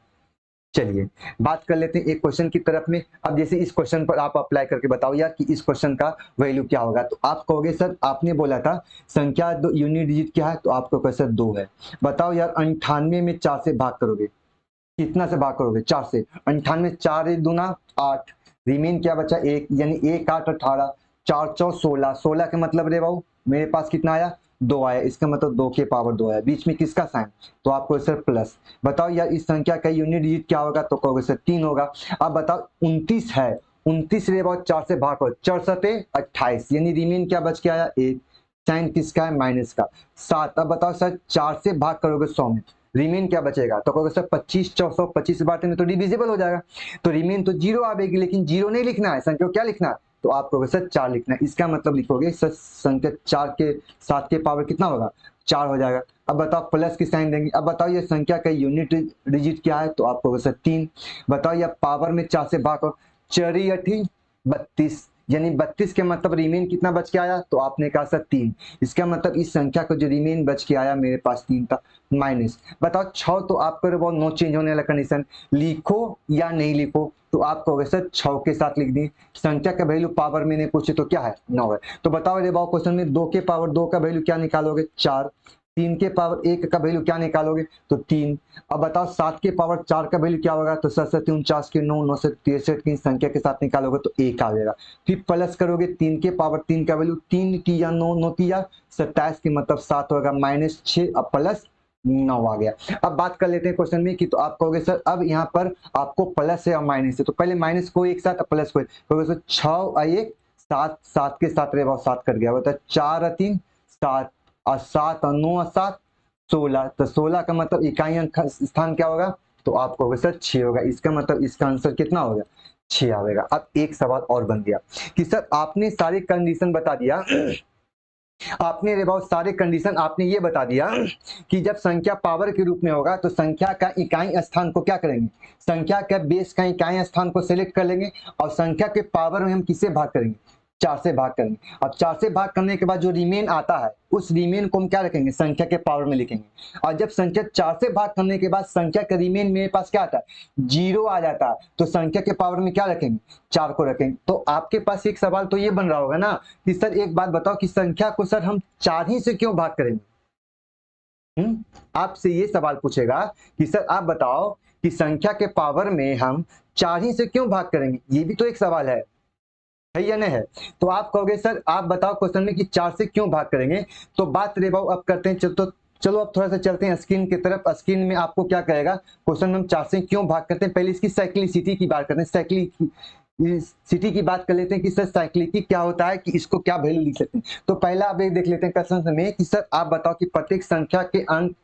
चलिए बात कर लेते हैं एक क्वेश्चन की तरफ में। अब जैसे इस क्वेश्चन पर आप अप्लाई करके बताओ यार कि इस क्वेश्चन का वैल्यू क्या होगा, तो आप कहोगे सर आपने बोला था संख्या दो यूनिट डिजिट क्या है, तो आपको कहोगे सर 2 है। बताओ यार 98 में 4 से भाग करोगे, कितना से भाग करोगे, 4 से। 98 4 दूना 8, रिमेन क्या बचा 1, यानी 1 8 18, 4 4 16, 16 का मतलब रे बाबू मेरे पास कितना आया, 2 आया। इसका मतलब 2 के पावर 2 आया, बीच में किसका साइन, तो आपको सर प्लस। बताओ यार इस संख्या का यूनिट डिजिट क्या होगा, तो कहोगे सर 3 होगा। अब बताओ 29 है, 29 रे बाबू 4 से भाग करो, 4 7 28, यानी रिमेन क्या बच के आया 1, साइन किसका है, माइनस का। 7, अब बताओ सर 4 से भाग करोगे 100 में, रिमेन क्या बचेगा, तो कहोगे सर 25 400, 25 बांटे में तो डिविजिबल हो जाएगा, तो रिमेन तो 0 आएगी, लेकिन 0 नहीं लिखना है, संख्या को क्या लिखना है, तो आप कहोगे सर 4 लिखना है। इसका मतलब लिखोगे सर संख्या 4 के 7 के पावर कितना होगा, 4 हो जाएगा। अब बताओ प्लस की साइन देंगे। अब बताओ ये संख्या का यूनिट डिजिट क्या है, तो आप कहोगे सर 3। बताओ ये पावर में 4 से भाग करो, 4 8 32, यानी 32 के मतलब रिमेन कितना बच के आया, तो आपने कहा सर 3। इसका मतलब इस संख्या को जो रिमेन बच के आया मेरे पास 3 था, माइनस। बताओ 6, तो आपको बहुत नो चेंज होने वाला कंडीशन, लिखो या नहीं लिखो, तो आप कहोगे सर 6 के साथ लिख दी। संख्या का वैल्यू पावर में नहीं पूछे तो क्या है, 9 है। तो बताओ रे बाबू क्वेश्चन में 2 के पावर 2 का वैल्यू क्या निकालोगे, 4। 3 के पावर 1 का वैल्यू क्या निकालोगे, तो 3। अब बताओ 7 के पावर 4 का वैल्यू क्या होगा, तो 7 7 49 के 9, 9 से 63 की संख्या के साथ निकालोगे तो 1 आ जाएगा। फिर प्लस करोगे 3 के पावर 3 का वैल्यू, 3 तिया 9, 9 तिया 27 के मतलब 7 होगा, माइनस 6, अब प्लस 9 आ गया। अब बात कर लेते हैं क्वेश्चन में कि तो आप कहोगे सर अब यहाँ पर आपको प्लस है और माइनस है, तो पहले माइनस को एक साथ प्लस को कहोगे सर 6 और 1 7, 7 के साथ रहे 7 कट गया, बता 4 और 3 7, और 7 और 9 और 7 16, तो 16 का मतलब इकाई अंक स्थान क्या होगा, तो आप कहोगे सर 6 होगा। इसका मतलब इसका आंसर कितना हो गया, 6 आएगा। अब एक सवाल और बन गया कि सर आपने सारी कंडीशन बता दिया, आपने रे बहुत सारे कंडीशन आपने ये बता दिया कि जब संख्या पावर के रूप में होगा तो संख्या का इकाई स्थान को क्या करेंगे, संख्या का बेस का इकाई स्थान को सिलेक्ट कर लेंगे और संख्या के पावर में हम किससे भाग करेंगे, 4 से भाग करेंगे। अब 4 से भाग करने के बाद जो रिमेन आता है उस रिमेन को हम क्या रखेंगे, संख्या के पावर में लिखेंगे। और जब संख्या 4 से भाग करने के बाद संख्या का रिमेन मेरे पास क्या आता है, 0 आ जाता है, तो संख्या के पावर में क्या रखेंगे, 4 को रखेंगे। तो आपके पास एक सवाल तो ये बन रहा होगा ना कि सर एक बात बताओ कि संख्या को सर हम 4 ही से क्यों भाग करेंगे। आपसे ये सवाल पूछेगा कि सर आप बताओ कि संख्या के पावर में हम 4 ही से क्यों भाग करेंगे, ये भी तो एक सवाल है या नहीं है। तो आप कहोगे सर आप बताओ क्वेश्चन में कि 4 से क्यों भाग करेंगे। तो बात रे बाबू अब करते हैं, चलो अब थोड़ा सा चलते हैं स्क्रीन की तरफ। स्क्रीन में आपको क्या कहेगा, क्वेश्चन में हम 4 से क्यों भाग करते हैं। पहले इसकी साइक्लिसिटी की बात करते हैं, साइक्लिसिटी की बात कर लेते हैं कि सर साइक्लिसिटी क्या होता है, कि इसको क्या वैल्यू लिख सकते हैं। तो पहला आप एक देख लेते हैं क्वेश्चन में कि सर आप बताओ कि प्रत्येक संख्या के अंक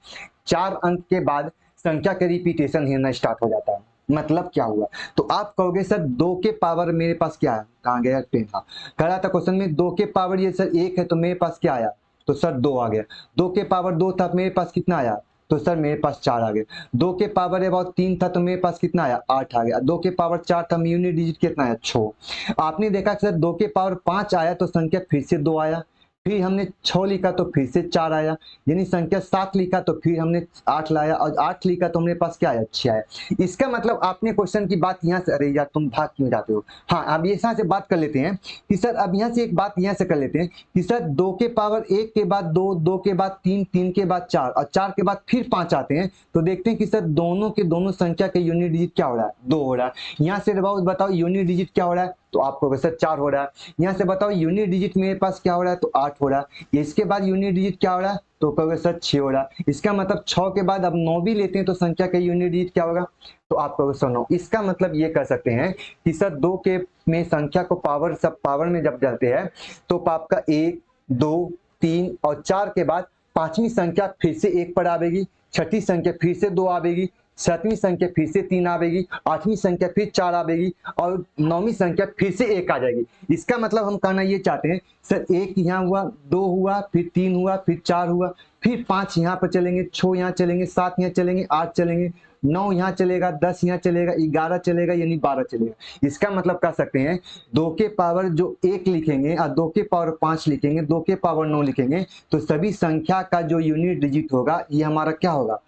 4 अंक के बाद संख्या का रिपीटेशन होना स्टार्ट हो जाता है। मतलब क्या हुआ, तो आप कहोगे सर 2 के पावर मेरे पास क्या है, कहाँ गया पेन, हाँ कह रहा था क्वेश्चन में 2 के पावर ये सर 1 है, तो मेरे पास क्या आया, तो सर 2 आ गया। 2 के पावर 2 था, मेरे पास कितना आया, तो सर मेरे पास 4 आ गया। 2 के पावर अबाउट 3 था, तो मेरे पास कितना आया, 8 आ गया। 2 के पावर 4 था, यूनिट डिजिट कितना आया, 6। आपने देखा सर 2 के पावर 5 आया तो संख्या फिर से 2 आया, फिर हमने 6 लिखा तो फिर से 4 आया, यानी संख्या 7 लिखा तो फिर हमने 8 लाया, और 8 लिखा तो हमारे पास क्या आया, 6 आया। इसका मतलब आपने क्वेश्चन की बात यहाँ से, अरे यार तुम भाग क्यों जाते हो। हाँ अब ये यहाँ से बात कर लेते हैं कि सर अब यहाँ से एक बात यहाँ से कर लेते हैं कि सर 2 के पावर 1 के बाद 2, 2 के बाद 3, 3 के बाद 4 और 4 के बाद फिर 5 आते हैं। तो देखते हैं कि सर दोनों के दोनों संख्या के यूनिट डिजिट क्या हो रहा है, 2 हो रहा है। यहाँ से बताओ यूनिट डिजिट क्या हो रहा है, तो आपको सर 4 हो रहा है। यहाँ से बताओ यूनिट डिजिट मेरे पास क्या हो रहा है, तो 8 हो रहा है। इसके बाद यूनिट डिजिट क्या हो रहा है, तो कहोगे सर 6 हो रहा है। इसका मतलब 6 के बाद अब 9 भी लेते हैं तो संख्या का यूनिट डिजिट क्या होगा, तो आप कहोगे सर 9। इसका मतलब ये कर सकते हैं कि सर 2 के में संख्या को पावर सब पावर में जब जाते हैं तो आपका 1, 2, 3 और 4 के बाद पांचवी संख्या फिर से 1 पर आवेगी, छठी संख्या फिर से 2 आवेगी, सातवीं संख्या फिर से 3 आवेगी, आठवीं संख्या फिर 4 आवेगी और नौवीं संख्या फिर से 1 आ जाएगी। इसका मतलब हम कहना ये चाहते हैं सर 1 यहाँ हुआ, 2 हुआ, फिर 3 हुआ, फिर 4 हुआ, फिर 5 यहाँ पर चलेंगे, 6 यहाँ चलेंगे, 7 यहाँ चलेंगे, 8 चलेंगे, 9 यहाँ चलेगा, 10 यहाँ चलेगा, 11 चलेगा, यानी 12 चलेगा। इसका मतलब कह सकते हैं 2 के पावर जो 1 लिखेंगे और 2 के पावर 5 लिखेंगे, 2 के पावर 9 लिखेंगे तो सभी संख्या का जो यूनिट डिजिट होगा ये हमारा क्या होगा,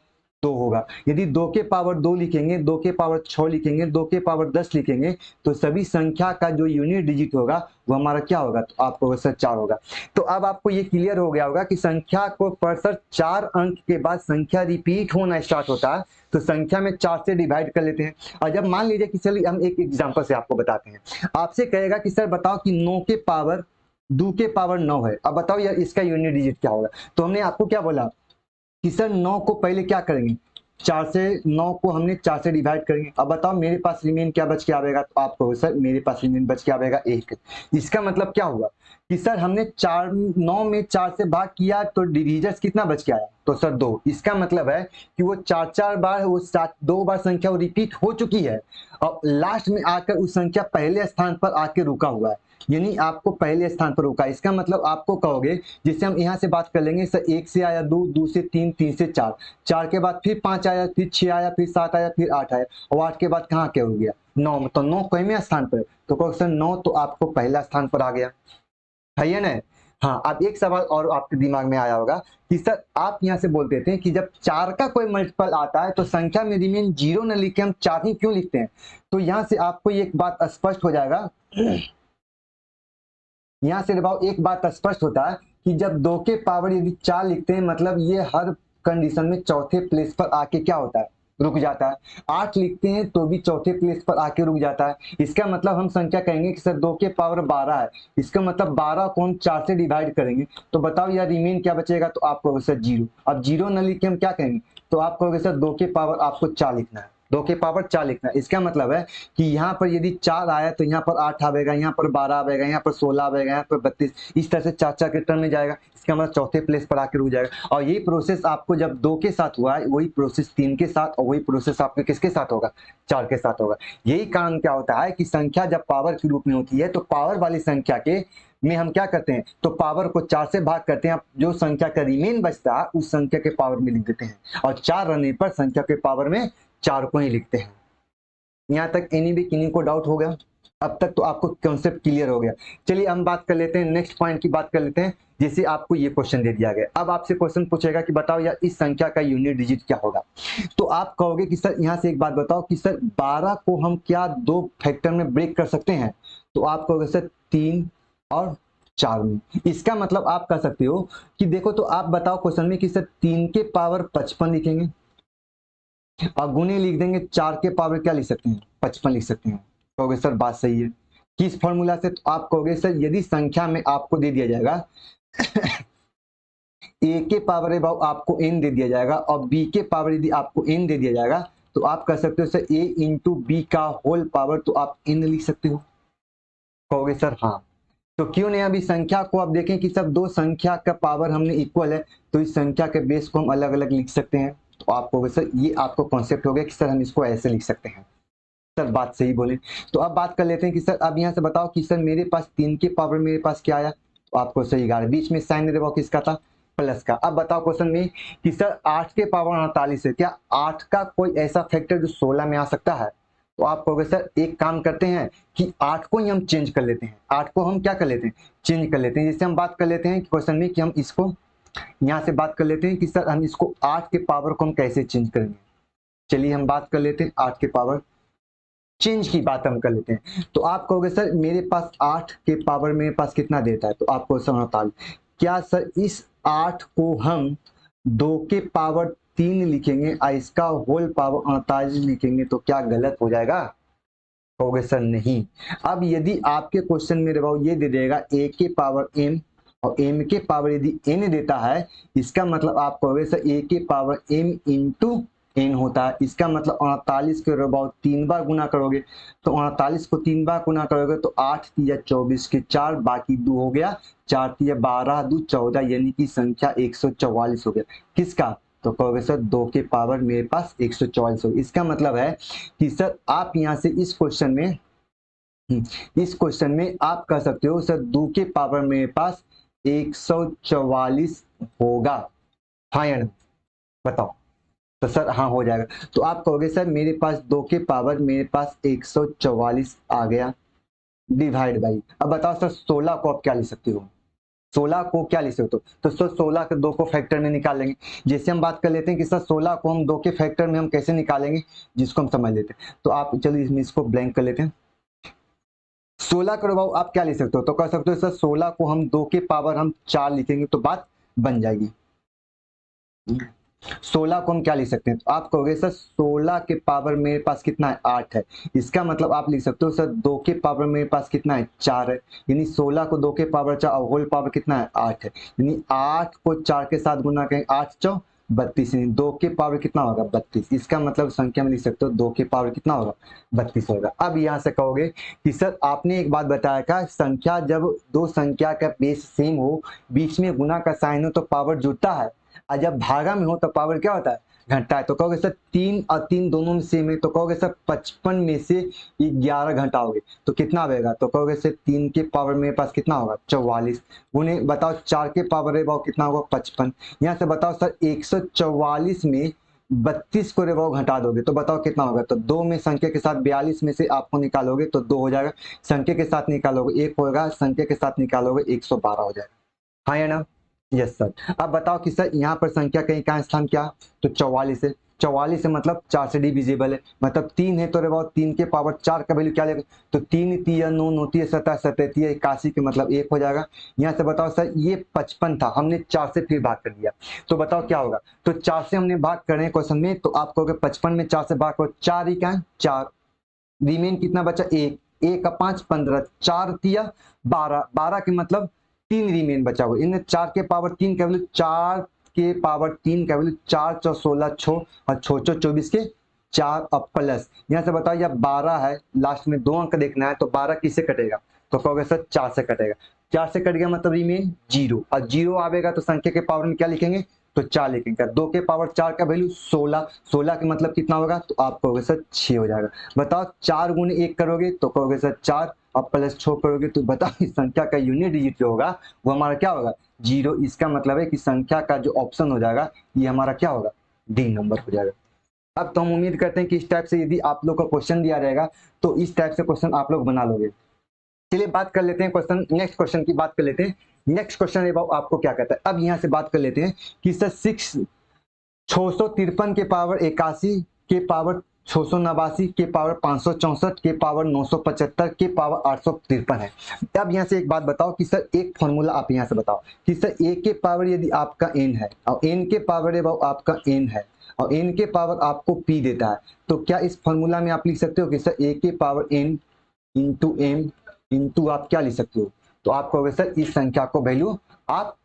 2 होगा। यदि 2 के पावर 2 लिखेंगे, 2 के पावर 6 लिखेंगे, 2 के पावर 10 लिखेंगे तो सभी संख्या का जो यूनिट डिजिट होगा वो हमारा क्या होगा, तो आपको सर 4 होगा। तो अब आपको ये क्लियर हो गया होगा कि संख्या को पर सर 4 अंक के बाद संख्या रिपीट होना स्टार्ट होता है तो संख्या में 4 से डिवाइड कर लेते हैं। और जब मान लीजिए कि चलिए हम एक एग्जांपल से आपको बताते हैं। आपसे कहेगा कि सर बताओ कि 9 के पावर 2 के पावर 9 है, अब बताओ यार इसका यूनिट डिजिट क्या होगा। तो हमने आपको क्या बोला कि सर 9 को पहले क्या करेंगे, 4 से 9 को हमने 4 से डिवाइड करेंगे। अब बताओ मेरे पास रिमेन क्या बच के आएगा, तो आपको सर मेरे पास रिमेन बच के आएगा 1। इसका मतलब क्या हुआ कि सर हमने 9 में 4 से भाग किया तो डिविजर्स कितना बच के आया, तो सर 2। इसका मतलब है कि वो 4 बार वो 2 बार संख्या वो रिपीट हो चुकी है और लास्ट में आकर उस संख्या पहले स्थान पर आके रुका हुआ है, यानी आपको पहले स्थान पर रुका। इसका मतलब आपको कहोगे, जिससे हम यहाँ से बात कर लेंगे सर 1 से आया 2, 2 से 3, 3 से 4, 4 के बाद फिर 5 आया, फिर 6 आया, फिर 7 आया, फिर 8 आया और 8 के बाद कहाँ क्या हो गया, 9। तो 9 कौन स्थान पर, तो कहोगे सर 9 तो आपको पहला स्थान पर आ गया है ना। हाँ अब एक सवाल और आपके दिमाग में आया होगा कि सर आप यहाँ से बोल देते हैं कि जब 4 का कोई मल्टीपल आता है तो संख्या में रिमेन 0 न लिख के हम 4 ही क्यों लिखते हैं। तो यहाँ से आपको एक बात स्पष्ट हो जाएगा, यहाँ से एक बात स्पष्ट होता है कि जब 2 के पावर यदि 4 लिखते हैं मतलब ये हर कंडीशन में चौथे प्लेस पर आके क्या होता है, रुक जाता है। 8 लिखते हैं तो भी चौथे प्लेस पर आके रुक जाता है। इसका मतलब हम संख्या कहेंगे कि सर 2 के पावर 12 है, इसका मतलब 12 को हम 4 से डिवाइड करेंगे तो बताओ यार रिमेन क्या बचेगा, तो आप कहोगे सर 0। अब 0 न लिख के हम क्या कहेंगे, तो आप कहोगे सर 2 के पावर आपको 4 लिखना है, 2 के पावर 4 लिखना है। इसका मतलब है कि यहाँ पर यदि 4 आया तो यहाँ पर 8 आवेगा, यहाँ पर 12 आवेगा, यहाँ पर 16 आवेगा, यहाँ पर 32, इस तरह से 4 के टर्म में जाएगा। इसका मतलब चौथे प्लेस पर आकर रुक जाएगा। और यही प्रोसेस आपको जब 2 के साथ हुआ है वही प्रोसेस 3 के साथ और वही प्रोसेस आपके किसके साथ होगा, 4 के साथ होगा। यही कारण क्या होता है कि संख्या जब पावर के रूप में होती है तो पावर वाली संख्या के में हम क्या करते हैं, तो पावर को 4 से भाग करते हैं, जो संख्या का रिमेन बचता है उस संख्या के पावर में लिख देते हैं और 4 रहने पर संख्या के पावर में 4 को ही लिखते हैं। यहाँ तक किन्हीं को डाउट हो गया। अब तक तो आपको कॉन्सेप्ट क्लियर हो गया। चलिए हम बात कर लेते हैं, नेक्स्ट पॉइंट की बात कर लेते हैं। जैसे आपको ये क्वेश्चन दे दिया गया, अब आपसे क्वेश्चन पूछेगा कि बताओ यार इस संख्या का यूनिट डिजिट क्या होगा। तो आप कहोगे कि सर यहाँ से एक बात बताओ कि सर 12 को हम क्या दो फैक्टर में ब्रेक कर सकते हैं। तो आप कहोगे सर 3 और 4 में। इसका मतलब आप कह सकते हो कि देखो, तो आप बताओ क्वेश्चन में कि सर 3 के पावर 55 लिखेंगे और गुने लिख देंगे, 4 के पावर क्या लिख सकते हैं, 55 लिख सकते हैं। कहोगे सर बात सही है, किस फॉर्मूला से। तो आप कहोगे सर यदि संख्या में आपको दे दिया जाएगा ए के पावर है भाव आपको एन दे दिया जाएगा और बी के पावर यदि आपको एन दे दिया जाएगा, तो आप कह सकते हो सर ए इंटू बी का होल पावर, तो आप एन लिख सकते हो। कहोगे सर हाँ, तो क्यों नहीं। अभी संख्या को आप देखें कि सब दो संख्या का पावर हमने इक्वल है, तो इस संख्या के बेस को हम अलग अलग लिख सकते हैं। तो आप कहोगे सर ये आपको कॉन्सेप्ट हो गया कि सर हम इसको ऐसे लिख सकते हैं। सर बात सही बोले। तो अब बात कर लेते हैं कि सर अब यहाँ से बताओ कि सर मेरे पास 3 के पावर मेरे पास क्या आया। तो आपको सही 11, बीच में साइन दे किसका था, प्लस का। अब बताओ क्वेश्चन में कि सर 8 के पावर 48 है, क्या 8 का कोई ऐसा फैक्टर जो 16 में आ सकता है। तो आप कहोगे सर एक काम करते हैं कि 8 को ही हम चेंज कर लेते हैं, 8 को हम क्या कर लेते हैं, चेंज कर लेते हैं। जैसे हम बात कर लेते हैं क्वेश्चन में कि हम इसको यहाँ से बात कर लेते हैं कि सर हम इसको 8 के पावर को हम कैसे चेंज करेंगे। चलिए हम बात कर लेते हैं 8 के पावर चेंज की बात हम कर लेते हैं। तो आप कहोगे सर मेरे पास 8 के पावर मेरे पास कितना देता है। तो आपको सर 48, क्या सर इस 8 को हम 2 के पावर 3 लिखेंगे और इसका होल पावर 48 लिखेंगे तो क्या गलत हो जाएगा। कहोगे सर नहीं। अब यदि आपके क्वेश्चन में भाव ये दे देगा ए के पावर एम और एम के पावर यदि एन देता है, इसका मतलब आप कहोगे सर ए के पावर एम इंटू एन होता है। इसका मतलब 48 के अबाउट 3 बार गुना करोगे, तो 48 को 3 बार गुना करोगे तो 8 तिया 24 के 4 बाकी 2 हो गया, 4 तिया 12 2 14, यानी कि संख्या 144 हो गया। किसका। तो कहोगे सर 2 के पावर मेरे पास 144 हो गया। इसका मतलब है कि सर आप यहाँ से इस क्वेश्चन में आप कह सकते हो सर 2 के पावर मेरे पास 144 होगा। हाँ या ना, बताओ। तो सर हाँ हो जाएगा। तो आप कहोगे सर मेरे पास 2 के पावर मेरे पास 144 आ गया, डिवाइड बाई। अब बताओ सर 16 को आप क्या लिख सकते हो, 16 को क्या लिख सकते हो। तो सर 16 के 2 को फैक्टर में निकाल लेंगे। जैसे हम बात कर लेते हैं कि सर 16 को हम 2 के फैक्टर में हम कैसे निकालेंगे, जिसको हम समझ लेते हैं। तो आप चलिए इसमें इसको ब्लैंक कर लेते हैं। 16 करो भाव आप क्या लिख सकते हो, तो कह सकते हो सर 16 को हम 2 के पावर हम 4 लिखेंगे तो बात बन जाएगी। 16 को हम क्या लिख सकते हैं, तो आप कहोगे सर 16 के पावर मेरे पास कितना है, 8 है। इसका मतलब आप लिख सकते हो सर 2 के पावर मेरे पास कितना है, 4 है। यानी 16 को 2 के पावर 4 और होल पावर कितना है, 8 है। यानी 8 को 4 के साथ गुना करें, 8 चौ 32, यानी 2 के पावर कितना होगा, 32। इसका मतलब संख्या में लिख सकते हो 2 के पावर कितना होगा, 32 होगा। अब यहाँ से कहोगे कि सर आपने एक बात बताया था, संख्या जब दो संख्या का बेस सेम हो, बीच में गुना का साइन हो तो पावर जुड़ता है, और जब भागा में हो तो पावर क्या होता है, घंटा है। तो कहोगे सर 3 और 3 दोनों में सेम है, तो कहोगे सर 55 में से 11 घटाओगे तो कितना आएगा। तो कहोगे सर 3 के पावर मेरे पास कितना होगा, 44। उन्हें बताओ 4 के पावर है वो कितना होगा, 55। यहाँ से बताओ सर 144 में 32 को रेवाओ घटा दोगे तो बताओ कितना होगा। तो 2 में संख्या के साथ 42 में से आपको निकालोगे तो 2 हो जाएगा, संख्या के साथ निकालोगे 1 होगा, संख्या के साथ निकालोगे 112 हो जाएगा। हाँ या ना, यस सर। अब बताओ कि सर यहाँ पर संख्या कहीं का स्थान क्या, तो 44 है। 44 है मतलब 4 से डिविजिबल है, मतलब 3 है तो रे बहुत 3 के पावर 4 का वैल्यू क्या लेगा, तो 3 तिया 9 9 तिया 17 17 तिया 81 के मतलब 1 हो जाएगा। यहाँ से बताओ सर ये 55 था, हमने 4 से फिर भाग कर दिया, तो बताओ क्या होगा। तो 4 से हमने भाग करें क्वेश्चन में, तो आप कहोगे 55 में 4 से भाग करो, 4 ही क्या है 4, रिमेन कितना बचा 1, 1 का 5 15, 4 तिया 12, 12 के मतलब 3 रिमेन बचा हुआ। इन 4 के पावर 3 का वैल्यू 4 के पावर 3 का वैल्यू 4 चौ 16 छो और छो छो 24 के 4 अब प्लस। यहाँ से बताओ यह 12 है, लास्ट में 2 अंक देखना है, तो 12 किससे कटेगा, तो कहोगे सर 4 से कटेगा। 4 से कट गया मतलब रिमेन 0, और 0 आवेगा तो संख्या के पावर में क्या लिखेंगे, तो 4 लिखेंगे। 2 के पावर 4 का वैल्यू 16, 16 के मतलब कितना होगा, तो आप कहोगे सर 6 हो जाएगा। बताओ 4 गुने 1 करोगे तो कहोगे सर 4 और प्लस 6 करोगे तो बताओ इस संख्या का यूनिट डिजिट जो होगा वो हमारा क्या होगा, 0। इसका मतलब है कि संख्या का जो ऑप्शन हो जाएगा ये हमारा क्या होगा, डी नंबर हो जाएगा। अब तो हम उम्मीद करते हैं कि इस टाइप से यदि आप लोग का क्वेश्चन दिया रहेगा तो इस टाइप से क्वेश्चन आप लोग बना लोगे। चलिए बात कर लेते हैं क्वेश्चन, नेक्स्ट क्वेश्चन की बात कर लेते हैं। नेक्स्ट क्वेश्चन आपको क्या कहता है, अब यहाँ से बात कर लेते हैं कि सर 653 के पावर 81 के पावर 689 के पावर 564 के पावर 975 के पावर 853 है। अब यहाँ से एक बात बताओ कि सर एक फॉर्मूला आप यहाँ से बताओ कि सर ए के पावर यदि आपका n है और n के पावर आपका n है और n के पावर आपको p देता है, तो क्या इस फॉर्मूला में आप लिख सकते हो कि सर a के power n into m into आप क्या लिख सकते हो, तो आप कहोगे सर इस संख्या को वैल्यू आप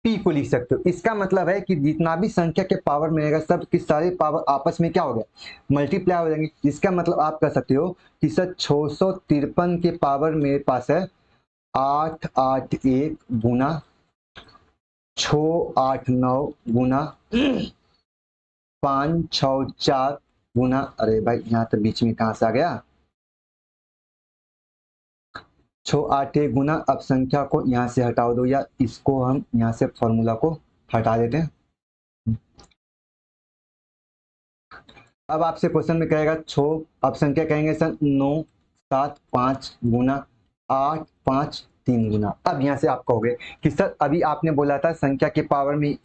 p को लिख सकते हो। इसका मतलब है कि जितना भी संख्या के पावर में रहेगा सब की सारे पावर आपस में क्या हो गया, मल्टीप्लाई हो जाएंगे। इसका मतलब आप कह सकते हो कि सर 653 के पावर मेरे पास है 881 गुना 689 गुना 564 गुना, अरे भाई यहाँ तो बीच में कहां से आ गया, 681 गुना, अब संख्या को यहाँ से हटा दो या इसको हम यहाँ से फॉर्मूला को हटा देते हैं। अब आपसे क्वेश्चन में कहेगा 6, अब संख्या कहेंगे सर 9 7 5 गुना 8 5 3 गुना। अब यहाँ से आप कहोगे कि सर अभी आपने बोला था संख्या के पावर में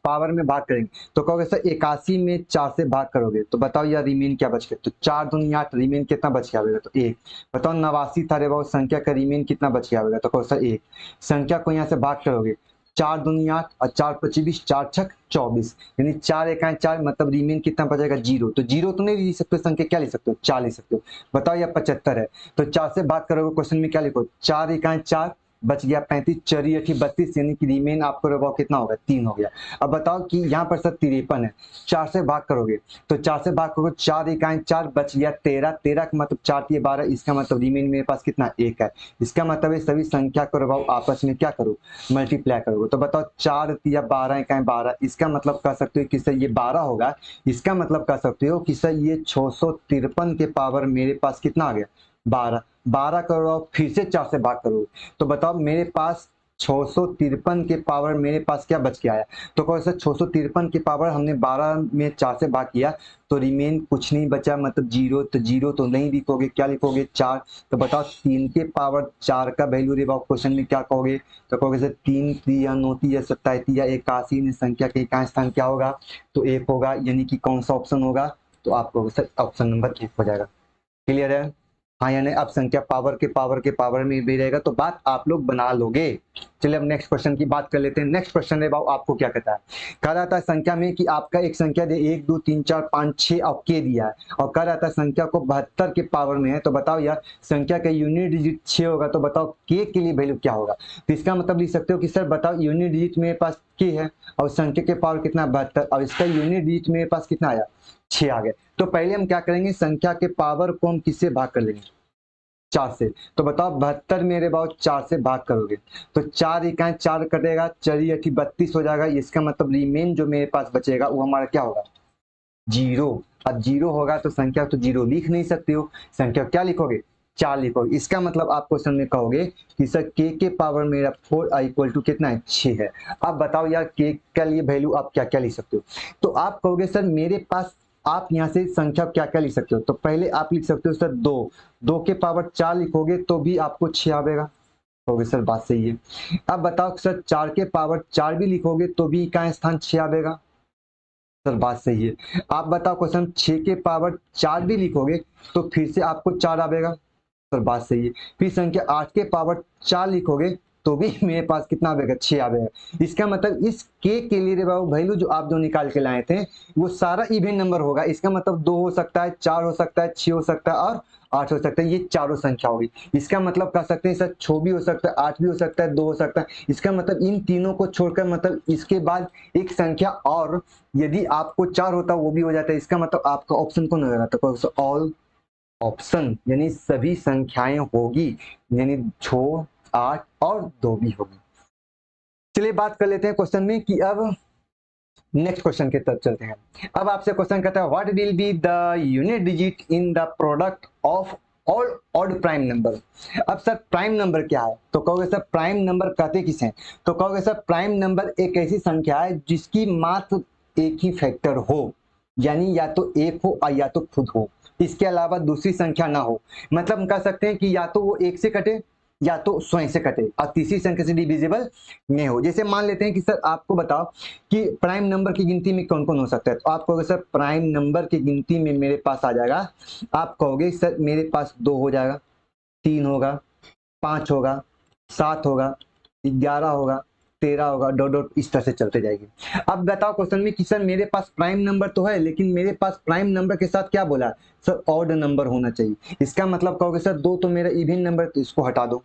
पावर में भाग करेंगे, तो कहोगे सर 81 में 4 से भाग करोगे तो बताओ यार रिमेन क्या बच गया, तो 4 दूनी 8, रिमेन कितना बच गया होगा, तो 1। बताओ 89 था रे बाबू, संख्या का रिमेन कितना बच गया होगा, तो कहो सर 1। संख्या को यहाँ से भाग करोगे 4 दूनी 8 और 4 5 20, 4 6 24, यानी 4 1 4, मतलब रिमेन कितना बचेगा 0। तो 0 तो नहीं लिख सकते, संख्या क्या लिख सकते हो, 4 लिख सकते हो। बताओ या 75 है तो 4 से भाग करोगे, क्वेश्चन में क्या लिखो, 4 1 4 बच गया 35, 4 8 32, यानी कि रिमेन आपको रहो कितना होगा 3 हो गया। अब बताओ कि यहाँ पर सर 53 है, 4 से भाग करोगे तो 4 से भाग करोगे 4 1 4 बच गया 13, 13 का मतलब 4 3 12, इसका मतलब रिमेन मेरे पास कितना 1 है। इसका मतलब है सभी संख्या को रहो आपस में क्या करो, मल्टीप्लाई करोगे। तो बताओ 4 3 12 1 12, इसका मतलब कह सकते हो कि सर ये 12 होगा। इसका मतलब कह सकते हो कि सर ये 653 के पावर मेरे पास कितना आ गया 12, 12 करो फिर से 4 से भाग करो, तो बताओ मेरे पास 653 के पावर मेरे पास क्या बच के आया, तो कहो सर 653 के पावर हमने 12 में 4 से भाग किया तो रिमेन कुछ नहीं बचा, मतलब 0, तो 0 तो नहीं लिखोगे, क्या लिखोगे 4। तो बताओ 3 के पावर 4 का वैल्यू रे बाबू क्वेश्चन में क्या कहोगे, तो कहोगे सर 3 3 या 9 या 27 या 81 में संख्या के का स्थान क्या होगा, तो 1 होगा, यानी कि कौन सा ऑप्शन होगा, तो आप कहोगे सर ऑप्शन नंबर 1 हो जाएगा। क्लियर है, हाँ यानी अब संख्या पावर के पावर में भी रहेगा तो बात आप लोग बना लोगे। चलिए अब नेक्स्ट क्वेश्चन की बात कर लेते हैं। नेक्स्ट क्वेश्चन है बाबू आपको क्या कहता है, कह रहा था संख्या में कि आपका एक संख्या दे 1 2 3 4 5 6 और के दिया है और कह रहा था संख्या को 72 के पावर में है, तो बताओ यार संख्या का यूनिट डिजिट 6 होगा, तो बताओ के लिए वैल्यू क्या होगा। तो इसका मतलब लिख सकते हो कि सर बताओ यूनिट डिजिट मेरे पास के है और संख्या के पावर कितना 72 और इसका यूनिट डिजिट मेरे पास कितना आया 6 आ गए। तो पहले हम क्या करेंगे, संख्या के पावर को हम किससे भाग कर लेंगे 4 से, तो बताओ 72 मेरे बाबू 4 से भाग करोगे तो 4 इकाई 4 कटेगा, 4 8 32 हो जाएगा। इसका मतलब रिमेन जो मेरे पास बचेगा वो हमारा क्या होगा 0। अब 0 होगा तो संख्या तो 0 लिख नहीं सकते हो, संख्या क्या लिखोगे 4 लिखोगे। इसका मतलब आप क्वेश्चन में कहोगे कि सर के पावर मेरा 4 इक्वल टू कितना है 6 है। अब बताओ यार के के लिए वैल्यू आप क्या क्या लिख सकते हो, तो आप कहोगे सर मेरे पास, आप यहाँ से संख्या क्या क्या लिख सकते हो, तो पहले आप लिख सकते हो सर 2, 2 के पावर 4 लिखोगे तो भी आपको 6 आएगा, कहोगे सर बात सही है। अब बताओ सर 4 के पावर 4 भी लिखोगे तो भी का स्थान 6 आएगा, सर बात सही है। आप बताओ क्वेश्चन 6 के पावर 4 भी लिखोगे तो फिर से आपको 4 आएगा, सर बात सही है। फिर संख्या 8 के पावर 4 लिखोगे तो भी मेरे पास कितना आएगा 6 आएगा। इसका मतलब इस के लिए वैल्यू जो आप जो निकाल के लाए थे वो सारा इवन नंबर होगा। इसका मतलब 2 हो सकता है, 4 हो सकता है, 6 हो सकता है और 8 हो सकता है, ये चारों संख्या होगी। इसका मतलब कह सकते हैं सर 6 भी हो सकता है, 8 भी हो सकता है, 2 हो सकता है। इसका मतलब इन तीनों को छोड़कर मतलब इसके बाद एक संख्या और यदि आपको 4 होता वो भी हो जाता है। इसका मतलब आपका ऑप्शन कौन हो जाता है, ऑल ऑप्शन, यानी सभी संख्याएं होगी, यानी 6 8 और 2 भी होगी। चलिए बात कर लेते हैं क्वेश्चन में कि अब नेक्स्ट क्वेश्चन की तरफ चलते हैं। अब आपसे क्वेश्चन कहता है what will be the unit digit in the product of all odd prime number. अब सर प्राइम नंबर क्या है, तो कहोगे सर प्राइम नंबर कहते किसे हैं, तो कहोगे सर प्राइम नंबर एक ऐसी संख्या है जिसकी मात्र एक ही फैक्टर हो। यानी या तो एक हो और या तो खुद हो, इसके अलावा दूसरी संख्या ना हो। मतलब हम कह सकते हैं कि या तो वो एक से कटे या तो स्वयं से कटे और तीसरी संख्या से डिविजिबल नहीं हो। जैसे मान लेते हैं कि सर आपको बताओ कि प्राइम नंबर की गिनती में कौन कौन हो सकता है, तो आप कहोगे सर प्राइम नंबर की गिनती में मेरे पास आ जाएगा, आप कहोगे सर मेरे पास 2 हो जाएगा, 3 होगा, 5 होगा, 7 होगा, 11 होगा, 13 होगा, डॉट डॉट इस तरह से चलते जाएगी। अब बताओ क्वेश्चन में कि सर मेरे पास प्राइम नंबर तो है, लेकिन मेरे पास प्राइम नंबर के साथ क्या बोला, सर ऑड नंबर होना चाहिए। इसका मतलब कहोगे सर 2 तो मेरा इवन नंबर, तो इसको हटा दो,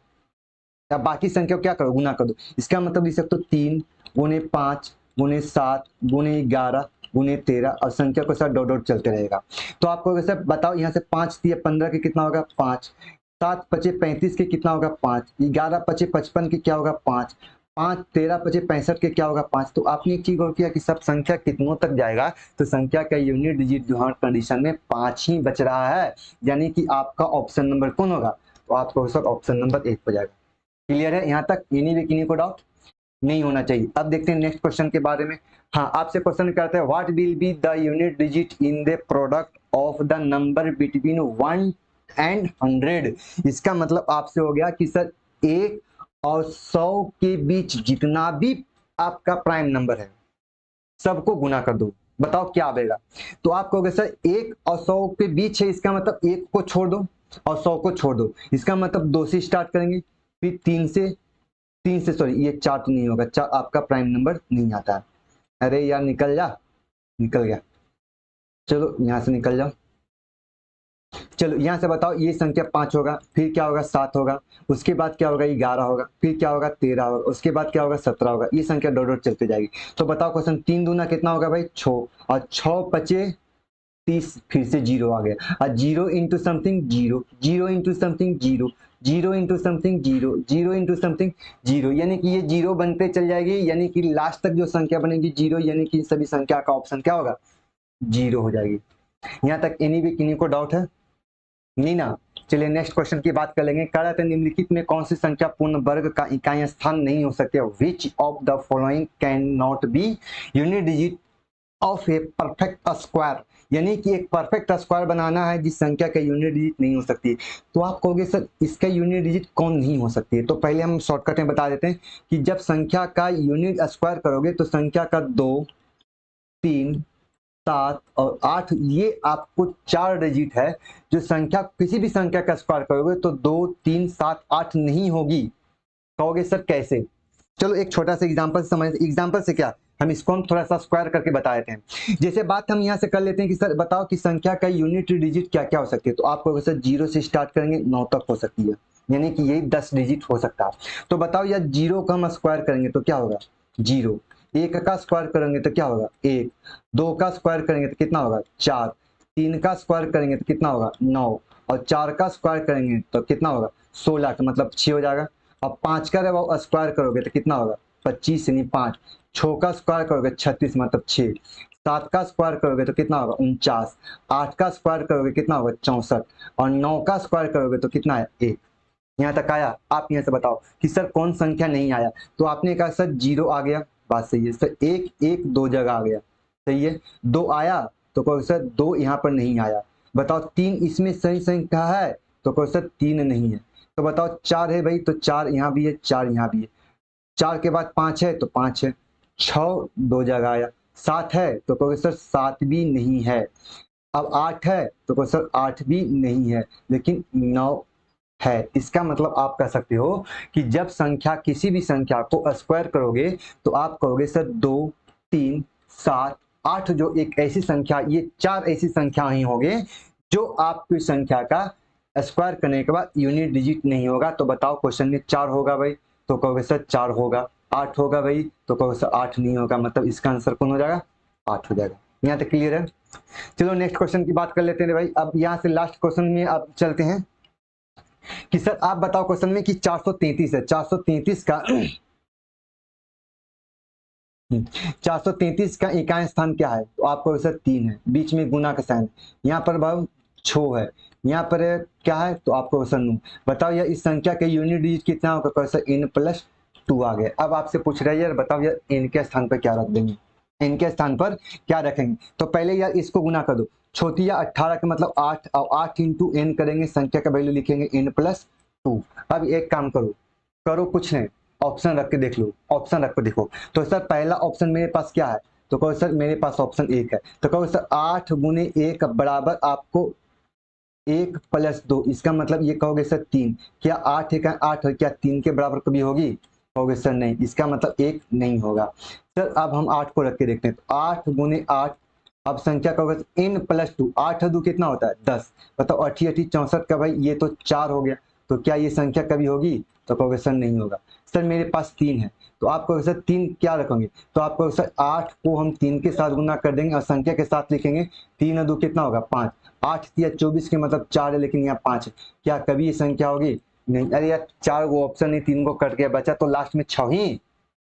या बाकी संख्या को क्या करो, गुना कर दो। इसका मतलब लिख सकते हो 3 गुने 5 गुने 7 गुने 11 गुने 13, और संख्या को सर डॉट डॉट चलते रहेगा। तो आप कहोगे सर बताओ यहाँ से 5 दिया 15 के कितना होगा 5, 7 पचे 35 के कितना होगा 5, 11 पचे 55 के क्या होगा 5, 5 13 पचे 65 के क्या होगा 5। तो आपने एक चीज गौर किया कि सब संख्या कितनों तक जाएगा, तो संख्या का यूनिट डिजिट जो हर कंडीशन में 5 ही बच रहा है, यानी कि आपका ऑप्शन नंबर कौन होगा, तो आपको सर ऑप्शन नंबर 1 हो जाएगा। क्लियर है, यहाँ तक इन्हीं भी किन्हीं को डाउट नहीं होना चाहिए। अब देखते हैं नेक्स्ट क्वेश्चन के बारे में। हाँ, आपसे क्वेश्चन करते हैं what will be the unit digit in the product of the number between 1 and 100। इसका मतलब आपसे हो गया कि सर 1 और 100 के बीच जितना भी आपका प्राइम नंबर है सबको गुना कर दो, बताओ क्या आएगा। तो आप कहोगे सर 1 और 100 के बीच है, इसका मतलब 1 को छोड़ दो और 100 को छोड़ दो, इसका मतलब 2 से स्टार्ट करेंगे, फिर 3 से सॉरी ये 4 तो नहीं होगा, 4 आपका प्राइम नंबर नहीं आता है। अरे यार निकल जा, निकल गया, चलो यहां से निकल जाओ। चलो यहां से बताओ, ये संख्या 5 होगा, फिर क्या होगा 7 होगा, उसके बाद क्या होगा 11 होगा, फिर क्या होगा 13 होगा, उसके बाद क्या होगा 17 होगा, ये संख्या डॉट डॉट चलती जाएगी। तो बताओ क्वेश्चन 3 दूना कितना होगा भाई 6, और 6 पचे 30, फिर से 0 आ गया, और 0 into something 0, 0 into something 0, 0 into something 0, 0 into something 0, यानी कि ये 0 बनते चल जाएगी, यानी कि लास्ट तक जो संख्या बनेगी 0, यानी कि सभी संख्या का ऑप्शन क्या होगा 0 हो जाएगी। यहाँ तक एनी भी किन्हीं को डाउट है नहीं ना। चलिए नेक्स्ट क्वेश्चन की बात कर लेंगे। कह रहा था निम्नलिखित में कौन सी संख्या पूर्ण वर्ग का इकाई स्थान नहीं हो सकते, which of the following can not be unit digit of a perfect square, यानी कि एक परफेक्ट स्क्वायर बनाना है जिस संख्या का यूनिट डिजिट नहीं हो सकती। तो आप कहोगे सर इसका यूनिट डिजिट कौन नहीं हो सकती है, तो पहले हम शॉर्टकट में बता देते हैं कि जब संख्या का यूनिट स्क्वायर करोगे तो संख्या का 2 3 7 और 8, ये आपको 4 डिजिट है। जो संख्या किसी भी संख्या का स्क्वायर करोगे तो 2 3 7 8 नहीं होगी। कहोगे सर कैसे, चलो एक छोटा सा एग्जांपल समझ, एग्जांपल से क्या, हम इसको हम थोड़ा सा स्क्वायर करके बता देते हैं। जैसे बात हम यहाँ से कर लेते हैं कि सर बताओ कि संख्या का यूनिट डिजिट क्या क्या हो सकती है, तो आप कहोगे सर 0 से स्टार्ट करेंगे 9 तक हो सकती है, यानी कि यही 10 डिजिट हो सकता है। तो बताओ यार 0 का हम स्क्वायर करेंगे तो क्या होगा 0, 1 का स्क्वायर करेंगे तो क्या होगा 1, 2 का स्क्वायर करेंगे तो कितना होगा 4, 3 का स्क्वायर करेंगे तो कितना होगा 9, और 4 का स्क्वायर करेंगे तो कितना होगा 16 का मतलब 6 हो जाएगा। अब 5 का स्क्वायर करोगे तो कितना होगा 25 यानी 5, 6 का स्क्वायर करोगे 36 मतलब 6, 7 का स्क्वायर करोगे तो कितना होगा 49, 8 का स्क्वायर करोगे कितना होगा 64, और 9 का स्क्वायर करोगे तो कितना है 1। यहाँ तक आया, आप यहाँ से बताओ कि सर कौन संख्या नहीं आया, तो आपने कहा सर 0 आ गया, बात सही है सर, 1 1 2 जगह आ गया, सही है। 2 आया तो कहो सर 2 यहाँ पर नहीं आया। बताओ 3 इसमें सही संख्या है, तो कहो सर 3 नहीं है। तो बताओ 4 है भाई, तो 4 यहाँ भी है 4 यहाँ भी है। 4 के बाद 5 है तो 5 है, 6 2 जगह आया, 7 है तो कहोगे सर 7 भी नहीं है। अब 8 है तो कहो सर 8 भी नहीं है, लेकिन 9 है। इसका मतलब आप कह सकते हो कि जब संख्या किसी भी संख्या को स्क्वायर करोगे तो आप कहोगे सर 2 3 7 8, जो एक ऐसी संख्या, ये 4 ऐसी संख्या ही होंगे जो आपकी संख्या का स्क्वायर करने के बाद यूनिट डिजिट नहीं होगा। तो बताओ क्वेश्चन में 4 होगा भाई, तो कहोगे सर 4 होगा, 8 होगा भाई, तो कहोगे सर 8 नहीं होगा, मतलब इसका आंसर कौन हो जाएगा 8 हो जाएगा। यहाँ तक क्लियर है। चलो नेक्स्ट क्वेश्चन की बात कर लेते हैं भाई। अब यहाँ से लास्ट क्वेश्चन में अब चलते हैं कि सर आप बताओ क्वेश्चन में कि 433 है, 433 का 433 का इकाई स्थान क्या है, तो आपको सर 3 है, बीच में गुना का साइन, यहाँ पर भाव छो है, यहाँ पर क्या है तो आपको सर 9। बताओ यार इस संख्या के यूनिट डिजिट कितना होगा, सर n+2 आ गया। अब आपसे पूछ रहा है यार बताओ यार n के स्थान पर क्या रख देंगे, n के स्थान पर क्या रखेंगे। तो पहले यार इसको गुना कर दो, छोटिया 18 का मतलब 8 और 8 इंटू एन करेंगे, संख्या का वैल्यू लिखेंगे n+2। अब एक काम करो, करो कुछ नहीं, ऑप्शन रख के देख लो, ऑप्शन रख के देखो। तो सर पहला ऑप्शन मेरे पास क्या है, तो कहो सर मेरे पास ऑप्शन 1 है, तो कहो सर 8 गुने 1 बराबर आपको 1+2, इसका मतलब ये कहोगे सर 3। क्या 8 है, क्या 8 है, क्या 3 के बराबर कभी होगी, कहोगे सर नहीं, इसका मतलब 1 नहीं होगा। सर अब हम 8 को रख के देखते हैं, तो 8 गुने 8, अब संख्या कहोगे n+2, 8 2 कितना होता है 10, बताओ 8 8 64 का भाई ये तो 4 हो गया, तो क्या ये संख्या कभी होगी, तो कहोगे सर नहीं होगा। सर मेरे पास 3 है, तो आप कहोगे सर 3 क्या रखेंगे, तो आप कहोगे सर 8 को हम 3 के साथ गुना कर देंगे और संख्या के साथ लिखेंगे, 3 और 2 कितना होगा 5, 8 या 24 के मतलब 4 है, लेकिन यहाँ 5 है, क्या कभी ये संख्या होगी, नहीं। अरे यार 4 वो ऑप्शन नहीं, 3 को कट गया, बचा तो लास्ट में 6 ही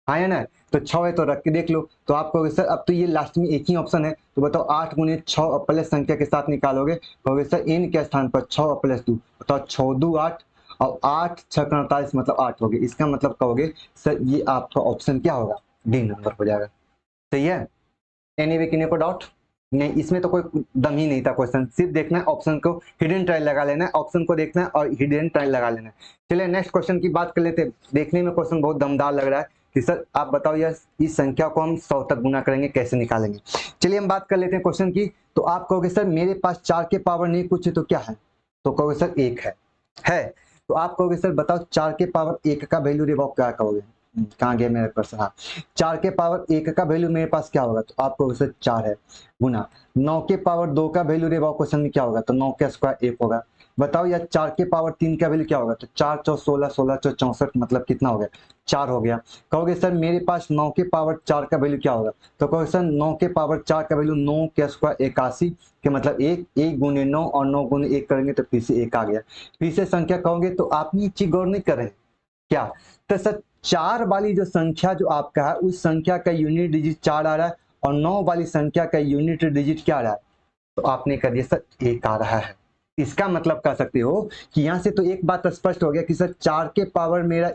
है ना, तो 6 है तो रख के देख लो। तो आप कहोगे सर अब तो ये लास्ट में एक ही ऑप्शन है, तो बताओ 8 गुने 6 प्लस संख्या के साथ निकालोगे, कहोगे सर n के स्थान पर 6+2, बताओ 6 2 8 और 8 6 48 मतलब 8 हो गए, इसका मतलब कहोगे सर ये आपका ऑप्शन क्या होगा, डी नंबर हो जाएगा। सही है। एनीवे किन्हीं को डाउट नहीं, इसमें तो कोई दम ही नहीं था क्वेश्चन, सिर्फ देखना है ऑप्शन को, हिडन ट्रायल लगा लेना है, ऑप्शन को देखना है और हिडन ट्रायल लगा लेना है। चलिए नेक्स्ट क्वेश्चन की बात कर लेते हैं, देखने में क्वेश्चन बहुत दमदार लग रहा है कि सर आप बताओ यार इस संख्या को हम 100 तक गुना करेंगे कैसे निकालेंगे। चलिए हम बात कर लेते हैं क्वेश्चन की। तो आप कहोगे सर मेरे पास 4 के पावर नहीं कुछ है तो क्या है, तो कहोगे सर 1 है। तो आप कहोगे सर बताओ 4 के पावर 1 का वैल्यू रिवॉल्व क्या कहोगे, कहाँ गया मेरा क्वेश्चन, हाँ 4 के पावर 1 का वैल्यू मेरे पास क्या होगा, तो आपको सर 4 है, गुना 9 के पावर 2 का वैल्यू रिवॉल्व क्वेश्चन में क्या होगा, तो 9 का स्क्वायर 1 होगा। बताओ यार 4 के पावर 3 का वैल्यू क्या होगा, तो 4 4 16 16 4 64 मतलब कितना हो गया 4 हो गया। कहोगे सर मेरे पास 9 के पावर 4 का वैल्यू क्या होगा, तो कहोगे सर 9 के पावर 4 का वैल्यू 9 के स्क्वायर 81 के मतलब 1, 1 गुने 9 और 9 गुने 1 करेंगे तो फिर से 1 आ गया। फिर से संख्या कहोगे तो आप ये चीज गौर नहीं कर रहे क्या, तो सर 4 वाली जो संख्या जो आपका है उस संख्या का यूनिट डिजिट 4 आ रहा है और 9 वाली संख्या का यूनिट डिजिट क्या आ रहा है, तो आपने कर दिया सर 1 आ रहा है। इसका मतलब कह सकते हो कि यहां से तो एक बात स्पष्ट हो गया कि सर 4 के पावर मेरा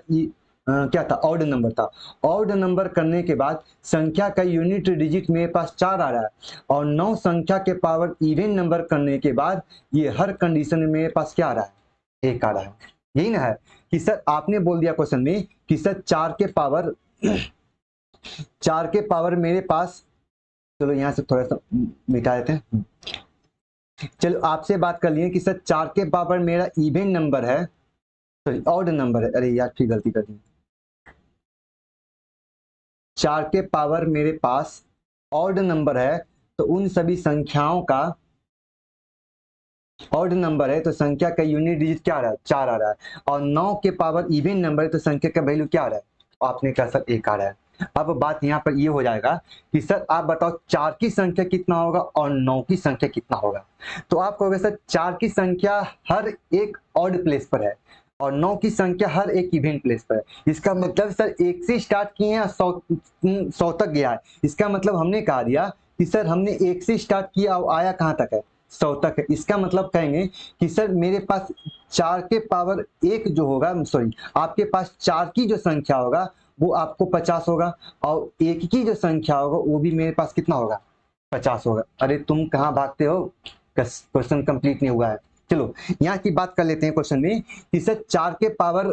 क्या था, ऑड नंबर था, ऑड नंबर करने के बाद संख्या का यूनिट डिजिट मेरे पास 4 आ रहा है और 9 संख्या के पावर इवन नंबर करने के बाद ये हर कंडीशन में मेरे पास क्या आ रहा है, 1 आ रहा है। यही ना है कि सर आपने बोल दिया क्वेश्चन में कि सर 4 के पावर 4 के पावर मेरे पास, चलो यहां से थोड़ा सा मिटा देते हैं, चलो आपसे बात कर लिए कि सर 4 के पावर मेरा इवन नंबर है, सॉरी ऑड नंबर है, अरे यार फिर गलती कर दी, 4 के पावर मेरे पास ऑड नंबर है तो उन सभी संख्याओं का ऑड नंबर है तो संख्या का यूनिट डिजिट क्या आ रहा है 4 आ रहा है, और 9 के पावर इवन नंबर है तो संख्या का वैल्यू क्या आ रहा है, तो आपने कहा सर 1 आ रहा है। अब बात यहाँ पर ये हो जाएगा कि सर आप बताओ 4 की संख्या कितना होगा और 9 की संख्या कितना होगा, तो आप कहोगे सर 4 की संख्या हर एक ऑड प्लेस पर है और 9 की संख्या हर एक इवन प्लेस पर है। इसका मतलब सर 1 से स्टार्ट किए हैं 100 तक गया है, इसका मतलब हमने कहा दिया कि सर हमने 1 से स्टार्ट किया और आया कहाँ तक है 100 तक है। इसका मतलब कहेंगे कि सर मेरे पास 4 के पावर 1 जो होगा, सॉरी आपके पास 4 की जो संख्या होगा वो आपको 50 होगा और 1 की जो संख्या होगा वो भी मेरे पास कितना होगा 50 होगा। अरे तुम कहाँ भागते हो, क्वेश्चन कंप्लीट नहीं हुआ है। चलो यहाँ की बात कर लेते हैं क्वेश्चन में कि सर 4 के पावर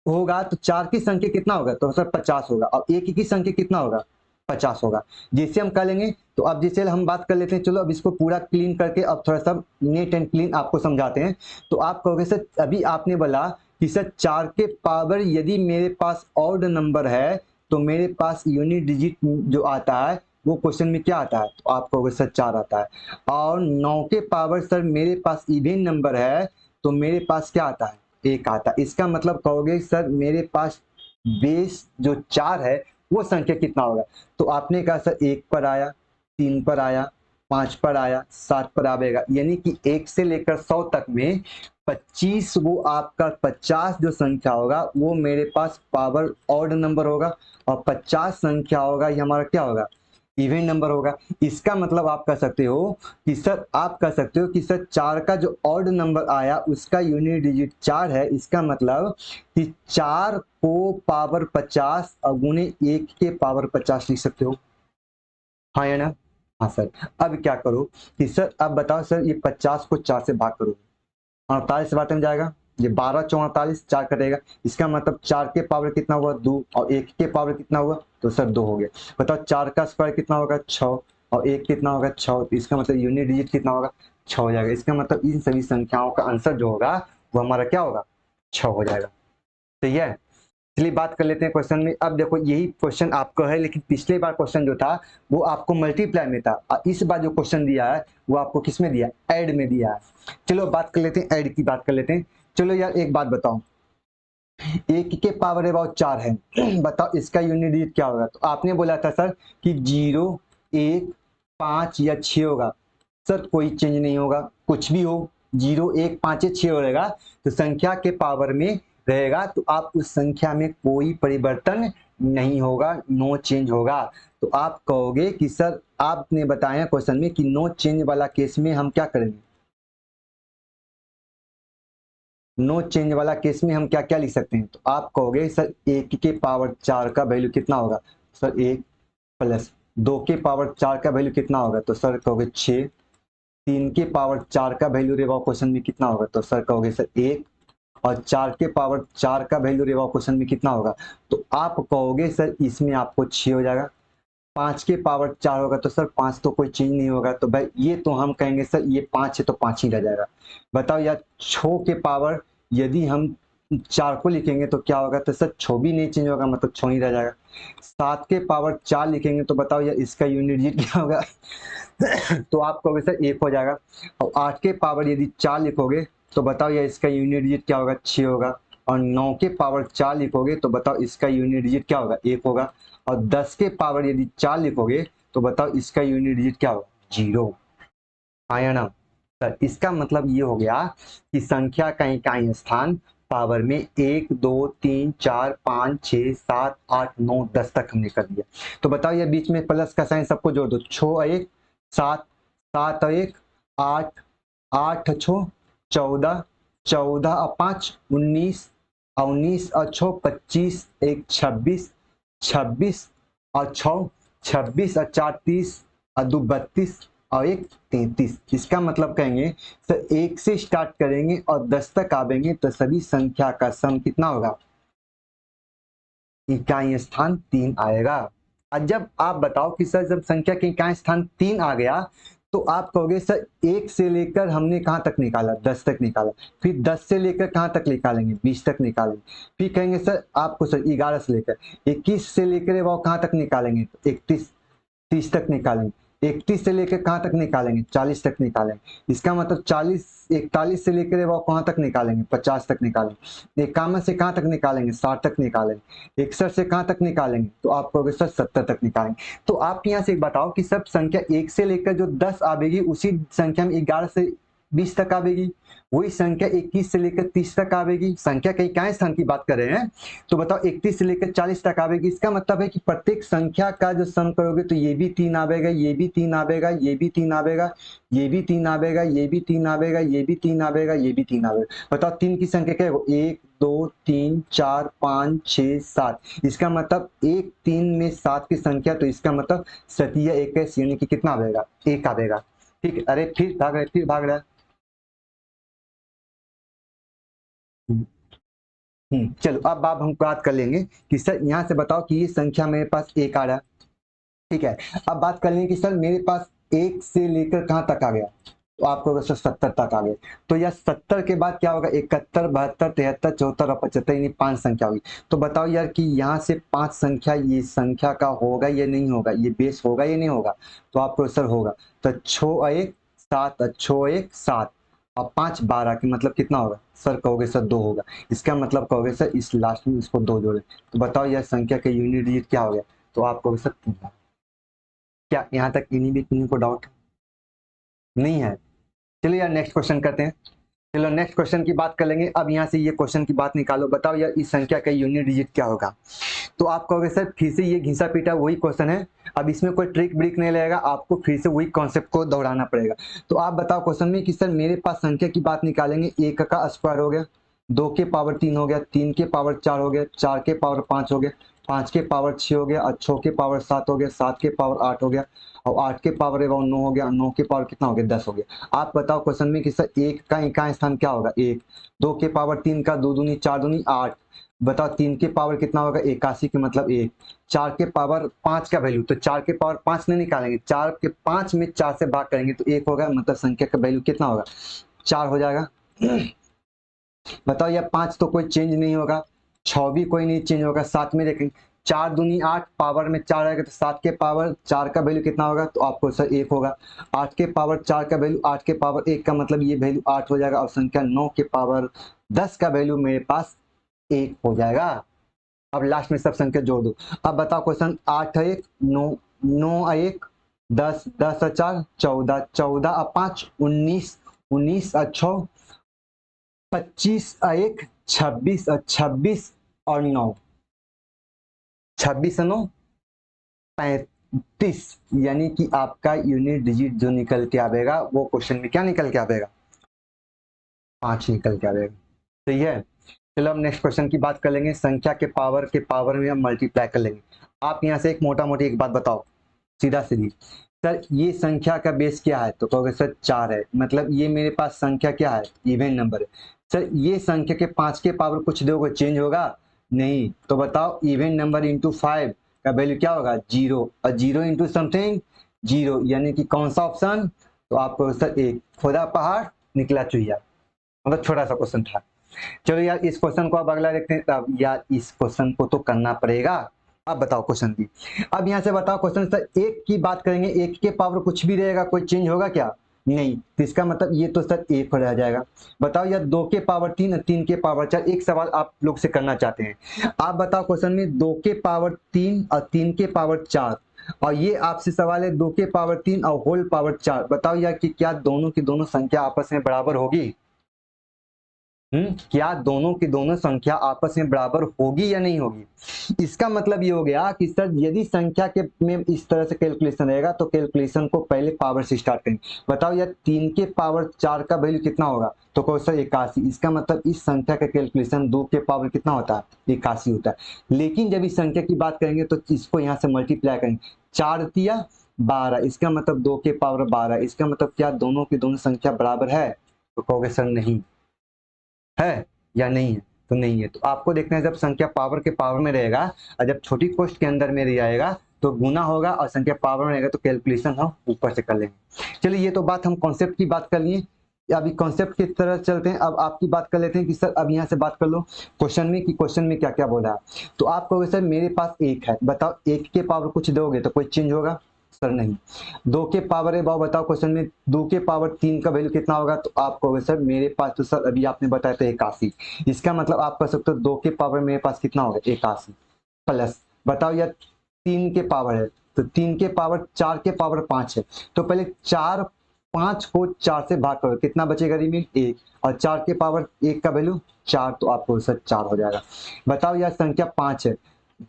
होगा तो 4 की संख्या कितना होगा, तो सर 50 होगा और 1 की संख्या कितना होगा 50 होगा। जैसे हम कर लेंगे तो अब जैसे हम बात कर लेते हैं, चलो अब इसको पूरा क्लीन करके अब थोड़ा सा नीट एंड क्लीन आपको समझाते हैं। तो आप कहोगे सर अभी आपने बोला कि सर 4 के पावर यदि मेरे पास ऑड नंबर है तो मेरे पास यूनिट डिजिट जो आता है वो क्वेश्चन में क्या आता है, तो आप कहोगे सर 4 आता है, और 9 के पावर सर मेरे पास इवन नंबर है तो मेरे पास क्या आता है 1 आता है। इसका मतलब कहोगे सर मेरे पास बेस जो 4 है वो संख्या कितना होगा, तो आपने कहा सर 1 पर आया, 3 पर आया, 5 पर आया, 7 पर आएगा, यानी कि 1 से लेकर 100 तक में 25 वो आपका 50 जो संख्या होगा वो मेरे पास पावर ऑड नंबर होगा और 50 संख्या होगा ये हमारा क्या होगा इवन नंबर होगा। इसका मतलब आप कह सकते हो कि सर आप कह सकते हो कि सर 4 का जो ऑड नंबर आया उसका यूनिट डिजिट 4 है। इसका मतलब कि 4 को पावर 50 और गुने 1 के पावर 50 लिख सकते हो। हाँ या ना? हाँ सर। अब क्या करो कि सर अब बताओ सर, ये 50 को 4 से भाग करो, 48 बाटे में जाएगा, ये 12 चौ 48, 4 कटेगा, इसका मतलब 4 के पावर कितना हुआ 2, और 1 के पावर कितना हुआ, तो सर 2 हो गया। बताओ 4 का स्क्वायर कितना होगा 6, और 1 कितना होगा 6, तो इसका मतलब यूनिट डिजिट कितना होगा 6 हो जाएगा। इसका मतलब इन सभी संख्याओं का आंसर जो होगा वो हमारा क्या होगा 6 हो जाएगा। सही है। चलिए बात कर लेते हैं क्वेश्चन में। अब देखो यही क्वेश्चन आपको है, लेकिन पिछले बार क्वेश्चन जो था वो आपको मल्टीप्लाई में था, और इस बार जो क्वेश्चन दिया है वो आपको किस में दिया है, ऐड में दिया है। चलो बात कर लेते हैं, ऐड की बात कर लेते हैं। चलो यार एक बात बताओ, 1 के पावर अबाउट 4 है बताओ इसका यूनिट डिजिट क्या होगा। तो आपने बोला था सर कि 0, 1, 5 या 6 होगा। सर कोई चेंज नहीं होगा, कुछ भी हो, 0, 1, 5 या 6 रहेगा तो संख्या के पावर में रहेगा, तो आप उस संख्या में कोई परिवर्तन नहीं होगा, नो चेंज होगा। तो आप कहोगे कि सर आपने बताया क्वेश्चन में कि नो चेंज वाला केस में हम क्या करेंगे, नो चेंज वाला केस में हम क्या क्या लिख सकते हैं। तो आप कहोगे सर 1 के पावर 4 का वैल्यू कितना होगा, सर 1, प्लस 2 के पावर 4 का वैल्यू कितना होगा, तो सर कहोगे 6, 3 के पावर 4 का वैल्यू रेवा क्वेश्चन में कितना होगा, तो सर कहोगे सर 1, और 4 के पावर 4 का वैल्यू रेवा क्वेश्चन में कितना होगा, तो आप कहोगे सर इसमें आपको 6 हो जाएगा। 5 के पावर 4 होगा तो सर 5 तो कोई चेंज नहीं होगा, तो भाई ये तो हम कहेंगे सर ये 5 है तो 5 ही रह जाएगा। बताओ यार 6 के पावर यदि हम 4 को लिखेंगे तो क्या होगा, तो सर 6 भी नहीं चेंज होगा, मतलब 6 ही रह जाएगा। 7 के पावर 4 लिखेंगे तो बताओ यार इसका यूनिट डिजिट क्या होगा तो आप कहोगे सर 1 हो जाएगा। और 8 के पावर यदि 4 लिखोगे तो बताओ यार इसका यूनिट डिजिट क्या होगा 6 होगा। और 9 के पावर 4 लिखोगे तो बताओ इसका यूनिट डिजिट क्या होगा 1 होगा। और 10 के पावर यदि 4 लिखोगे तो बताओ इसका यूनिट डिजिट क्या होगा 0। हाँ या ना? सर इसका मतलब ये हो गया कि संख्या का इकाई स्थान पावर में 1, 2, 3, 4, 5, 6, 7, 8, 9, 10 तक हमने कर दिया। तो बताओ ये बीच में प्लस का साइन सबको जोड़ दो, 6 और 1 7, 7 और 1 8, 8 6 14, 14 और 5 19, और 19 और 6 25, 1 26, 26 और 6 26 और 4 30 और 2 32 और 1 33। इसका मतलब कहेंगे सर 1 से स्टार्ट करेंगे और 10 तक आवेंगे तो सभी संख्या का सम कितना होगा, इकाई स्थान 3 आएगा। और जब आप बताओ कि सर जब संख्या के इकाई स्थान 3 आ गया तो आप कहोगे सर 1 से लेकर हमने कहाँ तक निकाला 10 तक निकाला, फिर 10 से लेकर कहाँ तक निकालेंगे 20 तक निकालेंगे, फिर कहेंगे सर आपको सर 11 से लेकर 21 से लेकर वो कहाँ तक निकालेंगे 31 30 तक निकालेंगे, 31 से लेकर कहाँ तक निकालेंगे 40 तक निकालेंगे। इसका मतलब 40 41 से लेकर वो कहाँ तक निकालेंगे 50 तक निकालेंगे। 51 से कहाँ तक निकालेंगे 60 तक निकालेंगे। 61 से कहाँ तक निकालेंगे, तो आप कहोगे सर 70 तक निकालेंगे। तो आप यहाँ से बताओ कि सब संख्या 1 से लेकर जो 10 आवेगी उसी संख्या में 11 से 20 तक आवेगी, वही संख्या 21 से लेकर 30 तक आवेगी। संख्या के इकाई स्थान की बात कर रहे हैं, तो बताओ 31 से लेकर 40 तक आवेगी। इसका मतलब है कि प्रत्येक संख्या का जो सम करोगे तो ये भी 3 आवेगा, ये भी 3 आवेगा, ये भी 3 आवेगा, ये भी 3 आवेगा, ये भी 3 आवेगा, ये भी 3 आवेगा, ये भी 3 आवेगा। बताओ 3 की संख्या क्या है, 1 2 3 4 5 6 7। इसका मतलब 1 3 में 7 की संख्या, तो इसका मतलब सतिया 21 यानी कि कितना आवेगा 1 आवेगा। ठीक है, अरे फिर भाग रहा है, फिर भाग रहा है। चलो अब आप हम बात कर लेंगे कि सर यहाँ से बताओ कि ये संख्या मेरे पास 1 आ रहा है। ठीक है, अब बात कर लेंगे कि सर मेरे पास 1 से लेकर कहाँ तक आ गया, तो आपको सर 70 तक आ गए। तो यह 70 के बाद क्या होगा 71 72 73 74 और 75, यानी 5 संख्या होगी। तो बताओ यार कि यहाँ से 5 संख्या ये संख्या का होगा या नहीं होगा, ये बेस होगा या नहीं होगा, तो आपको सर होगा। तो 6 और 1 7 और 6 और 1 7 और 5 12 की मतलब कितना होगा, सर कहोगे सर 2 होगा। इसका मतलब कहोगे सर इस लास्ट में इसको 2 जोड़े, तो बताओ यह संख्या का यूनिट डिजिट क्या हो गया, तो आप कहोगे सर 3। क्या यहाँ तक इन्हीं भी किन्हीं को डाउट नहीं है? चलिए यार नेक्स्ट क्वेश्चन करते हैं। चलो नेक्स्ट क्वेश्चन की बात कर लेंगे। अब यहाँ से ये क्वेश्चन की बात निकालो, बताओ यार इस संख्या का यूनिट डिजिट क्या होगा। तो आप कहोगे सर फिर से ये घिसा पीटा वही क्वेश्चन है, अब इसमें कोई ट्रिक ब्रिक नहीं लगेगा, आपको फिर से वही कॉन्सेप्ट को दोहराना पड़ेगा। तो आप बताओ क्वेश्चन में कि सर मेरे पास संख्या की बात निकालेंगे, 1 का स्क्वायर हो गया, 2 के पावर 3 हो गया, 3 के पावर 4 हो गया, 4 के पावर 5 हो गया, 5 के पावर 6 हो गया, और 6 के पावर 7 हो गया, 7 के पावर 8 हो गया, और 8 के पावर अबाउट 9 हो गया, 9 के पावर कितना हो गया 10 हो गया। आप बताओ क्वेश्चन में कि सर 1 का इकाई स्थान क्या होगा 1, 2 के पावर 3 का 2 दूनी 4 दूनी 8, बताओ 3 के पावर कितना होगा 81 के मतलब 1, 4 के पावर 5 का वैल्यू, तो 4 के पावर 5 नहीं निकालेंगे, 4 के 5 में 4 से भाग करेंगे तो 1 होगा, मतलब संख्या का वैल्यू कितना होगा 4 हो जाएगा। बताओ यार 5 तो कोई चेंज नहीं होगा, 6 भी कोई नहीं चेंज होगा, 7 में देखेंगे 4 दूनी 8 पावर में 4 आएगा तो 7 के पावर 4 का वैल्यू कितना होगा, तो आपको सर 1 होगा। 8 के पावर 4 का वैल्यू 8 के पावर 1 का मतलब ये वैल्यू 8 हो जाएगा, और संख्या 9 के पावर 10 का वैल्यू मेरे पास 1 हो जाएगा। अब लास्ट में सब संख्या जोड़ दो। अब बताओ क्वेश्चन 8 है 1 9, 9 है 1 10, 10 है 4 14, 14 है 5 19, 19 है 6 25 1 26 26 और 9, 26 9 35, यानी कि आपका यूनिट डिजिट जो निकल के आएगा वो क्वेश्चन में क्या निकल के आएगा 5 निकल के आएगा। सही है। चलो अब नेक्स्ट क्वेश्चन की बात कर लेंगे। संख्या के पावर में हम मल्टीप्लाई कर लेंगे। आप यहाँ से एक मोटा मोटी एक बात बताओ सीधा सीधी, सर ये संख्या का बेस क्या है, तो कहोगे सर 4 है, मतलब ये मेरे पास संख्या क्या है इवन नंबर है। सर ये संख्या के 5 के पावर कुछ दोगे चेंज होगा नहीं, तो बताओ इवन नंबर इंटू 5 का वैल्यू क्या होगा 0, और 0 इंटू समथिंग 0, यानी कि कौन सा ऑप्शन, तो आपको सर एक खोदा पहाड़ निकला चुहिया, मतलब छोटा सा क्वेश्चन था। चलो यार इस क्वेश्चन को अब अगला देखते हैं। अब यार इस क्वेश्चन को तो करना पड़ेगा। अब बताओ क्वेश्चन की, अब यहाँ से बताओ क्वेश्चन सर 1 की बात करेंगे, 1 के पावर कुछ भी रहेगा कोई चेंज होगा क्या नहीं, तो इसका मतलब ये तो सर 1 हो रह जाएगा। बताओ यार 2 के पावर 3 3 के पावर 4, एक सवाल आप लोग से करना चाहते हैं। आप बताओ क्वेश्चन में 2 के पावर 3 और 3 के पावर 4, और ये आपसे सवाल है 2 के पावर 3 और होल पावर 4, बताओ यार कि क्या दोनों की दोनों संख्या आपस में बराबर होगी। क्या दोनों की दोनों संख्या आपस में बराबर होगी या नहीं होगी। इसका मतलब ये हो गया कि सर यदि संख्या के में इस तरह से कैलकुलेशन रहेगा तो कैलकुलेशन को पहले पावर से स्टार्ट करेंगे। बताओ यार 3 के पावर 4 का वैल्यू कितना होगा, तो कहो सर 81, इसका मतलब इस संख्या का कैलकुलेशन 2 के पावर कितना होता है 81 होता है। लेकिन जब इस संख्या की बात करेंगे तो इसको यहाँ से मल्टीप्लाई करेंगे, 4 दिया 12, इसका मतलब 2 के पावर 12, इसका मतलब क्या दोनों की दोनों संख्या बराबर है, तो कहोगे सर नहीं है या नहीं है, तो नहीं है। तो आपको देखना है जब संख्या पावर के पावर में रहेगा और जब छोटी कोष्ठ के अंदर में आएगा तो गुना होगा, और संख्या पावर में रहेगा तो कैलकुलेशन हम ऊपर से कर लेंगे। चलिए ये तो बात हम कॉन्सेप्ट की बात कर लिए, अभी कॉन्सेप्ट की तरह चलते हैं। अब आपकी बात कर लेते हैं कि सर अब यहाँ से बात कर लो क्वेश्चन में कि क्वेश्चन में क्या क्या बोला है। तो आप कहोगे सर मेरे पास 1 है, बताओ 1 के पावर कुछ दोगे तो कोई चेंज होगा, सर नहीं। 2 के पावर है बताओ क्वेश्चन में 2 के पावर 3 का वैल्यू कितना होगा, तो आप कहोगे सर मेरे पास तो सर अभी आपने बताया था 81, इसका मतलब आप कह सकते हो 2 के पावर मेरे पास कितना होगा 81 प्लस, बताओ यार 3 के पावर है तो 3 के पावर 4 के पावर 5 है, तो पहले 4 5 को 4 से भाग करो कितना बचेगा रिमेन 1, और 4 के पावर 1 का वैल्यू 4, तो आपको सर 4 हो जाएगा। बताओ यार संख्या 5 है,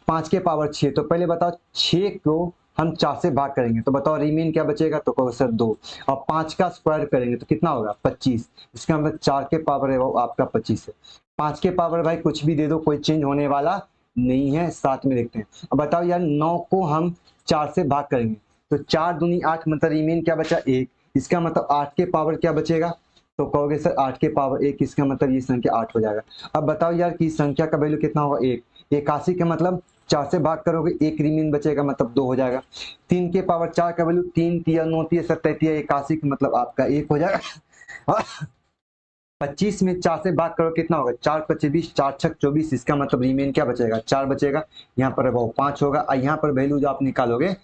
5 के पावर 6, तो पहले बताओ 6 को हम 4 से भाग करेंगे तो बताओ रिमेन क्या बचेगा, तो कहो सर 2, और 5 का स्क्वायर करेंगे तो कितना होगा 25, इसका मतलब 4 के पावर है वो आपका 25 है। 5 के पावर भाई कुछ भी दे दो कोई चेंज होने वाला नहीं है। साथ में देखते हैं, अब बताओ यार 9 को हम 4 से भाग करेंगे तो 4 दूनी 8, मतलब रिमेन क्या बचा 1, इसका मतलब 8 के पावर क्या बचेगा, तो कहोगे सर 8 के पावर 1, इसका मतलब ये संख्या 8 हो जाएगा। अब बताओ यार कि संख्या का वैल्यू कितना होगा 1, 81 का मतलब 4 से भाग करोगे 1 रिमेन बचेगा मतलब 2 हो जाएगा। 3 के पावर 4 का वैल्यू 3 तिया 9 तिया 27 तिया 81 का मतलब आपका 1 हो जाएगा। 25 में 4 से भाग करो कितना होगा 4 25 20, 4 6 24, इसका मतलब रिमेन क्या बचेगा 4 बचेगा, यहाँ पर वो 5 होगा, और यहाँ पर वैल्यू जो आप निकालोगे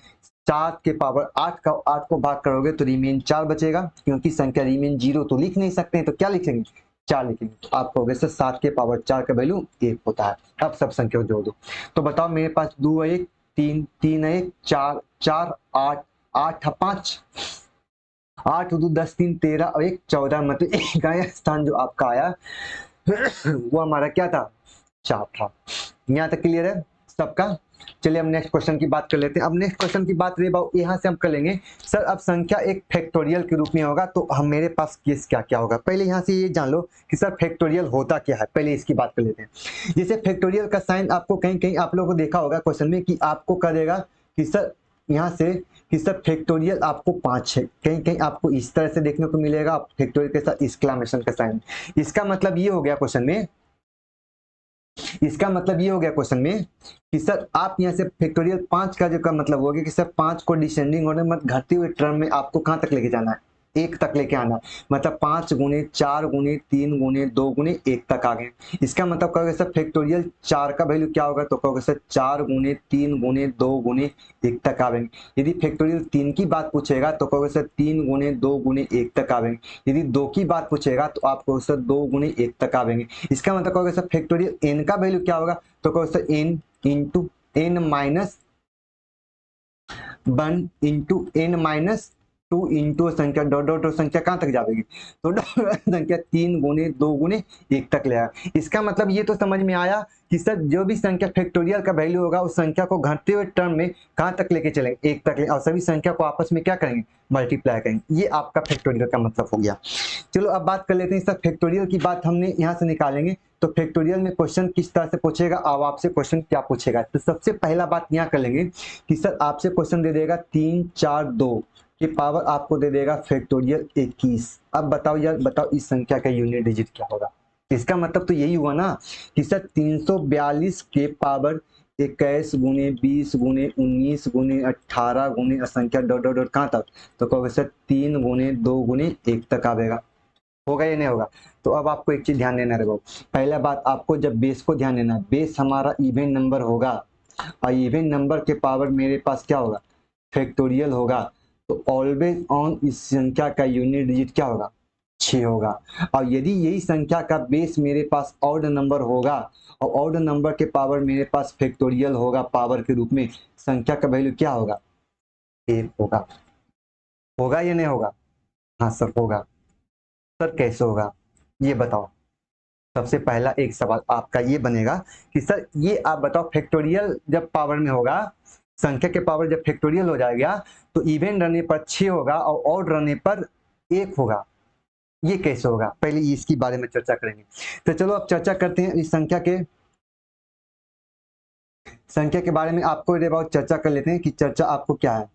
7 के पावर 8 का 8 को भाग करोगे तो रिमेन 4 बचेगा, क्योंकि संख्या रिमेन 0 तो लिख नहीं सकते हैं तो क्या लिखेंगे 4 लिखेंगे, तो आपको वैसे 7 के पावर 4 का वैल्यू 1 होता है। अब सब संख्या जोड़ दो, तो बताओ मेरे पास 2 1 3 3 1 4 4 8 8 5 8 2 10 3 13 और 1 14, मतलब एक आया स्थान जो आपका आया वो हमारा क्या था 4 था। यहाँ तक क्लियर है सबका। चलिए अब नेक्स्ट क्वेश्चन की बात कर लेते हैं। अब नेक्स्ट क्वेश्चन की बात रही बाबू यहाँ से हम कर लेंगे सर अब संख्या एक फैक्टोरियल के रूप में होगा तो हम मेरे पास केस क्या क्या होगा। पहले यहाँ से ये जान लो कि सर फैक्टोरियल होता क्या है, पहले इसकी बात कर लेते हैं। जैसे फैक्टोरियल का साइन आपको कहीं कहीं आप लोगों को देखा होगा क्वेश्चन में कि आपको कह देगा कि सर यहाँ से कि सर फैक्टोरियल आपको 5 है, कहीं कहीं आपको इस तरह से देखने को मिलेगा, फैक्टोरियल के साथ एक्सक्लेमेशन का साइन। इसका मतलब ये हो गया क्वेश्चन में, इसका मतलब ये हो गया क्वेश्चन में कि सर आप यहाँ से फैक्टोरियल 5 का जो का मतलब हो गया कि सर 5 को डिसेंडिंग ऑर्डर में घटते हुए टर्म में आपको कहां तक लेके जाना है, 1 तक लेके आना है। मतलब 5 गुने 4 गुने 3 गुने 2 गुने 1 तक आ गए। इसका मतलब कहोगे सर फैक्टोरियल 4 का वैल्यू क्या होगा, तो कहोगे सर 4 गुने 3 गुने 2 गुने 1 तक आवेंगे। यदि फैक्टोरियल 3 की बात पूछेगा तो कहोगे सर 3 गुने 2 गुने 1 तक आवेंगे। यदि 2 की बात पूछेगा तो आप कहोगे सर 2 गुने 1 तक आवेंगे। इसका मतलब कहोगे सर फैक्टोरियल n का वैल्यू क्या होगा, तो कहोगे sir n into n minus 1 into n minus 2 into संख्या डॉट डॉट संख्या कहां तक जाएगी, तो संख्या 3 गुने 2 गुने 1 तक ले आएगा। इसका मतलब ये तो समझ में आया कि सर जो भी संख्या फैक्टोरियल का वैल्यू होगा उस संख्या को घटते हुए टर्म में कहां तक लेके चलेंगे, 1 तक ले, और सभी संख्या को आपस में क्या करेंगे, मल्टीप्लाई करेंगे। ये आपका फैक्टोरियल का मतलब हो गया। चलो अब बात कर लेते हैं सर फैक्टोरियल की बात हमने यहाँ से निकालेंगे तो फैक्टोरियल में क्वेश्चन किस तरह से पूछेगा, अब आपसे क्वेश्चन क्या पूछेगा। तो सबसे पहला बात यहाँ कर लेंगे कि सर आपसे क्वेश्चन दे देगा 3 4 2 के पावर आपको दे देगा फैक्टोरियल 21। अब बताओ यार, बताओ इस संख्या का यूनिट डिजिट क्या होगा। इसका मतलब तो यही हुआ ना कि सर 342 के पावर 21 गुने 20 गुने 19 गुने 18 गुने संख्या डॉट डॉट डॉट कहाँ तक, तो कहोगे सर 3 गुने 2 गुने 1 तक आवेगा। होगा या नहीं होगा। तो अब आपको एक चीज ध्यान देना रहेगा, पहला बात आपको जब बेस को ध्यान देना, बेस हमारा इवन नंबर होगा और इवन नंबर के पावर मेरे पास क्या होगा, फैक्टोरियल होगा। तो ऑलवेज ऑन इस संख्या का यूनिट डिजिट क्या होगा, 6 होगा। और यदि यही संख्या का बेस मेरे पास ऑड नंबर होगा और ऑड नंबर के पावर मेरे पास फैक्टोरियल होगा पावर के रूप में, संख्या का वैल्यू क्या होगा, 1 होगा। होगा या नहीं होगा, हाँ सर होगा। सर कैसे होगा ये बताओ। सबसे पहला एक सवाल आपका ये बनेगा कि सर ये आप बताओ फैक्टोरियल जब पावर में होगा, संख्या के पावर जब फैक्टोरियल हो जाएगा तो इवन रहने पर 6 होगा और ऑड रहने पर 1 होगा। ये कैसे होगा, पहले इसके बारे में चर्चा करेंगे। तो चलो अब चर्चा करते हैं इस संख्या के बारे में। आपको अबाउट चर्चा कर लेते हैं कि चर्चा आपको क्या है।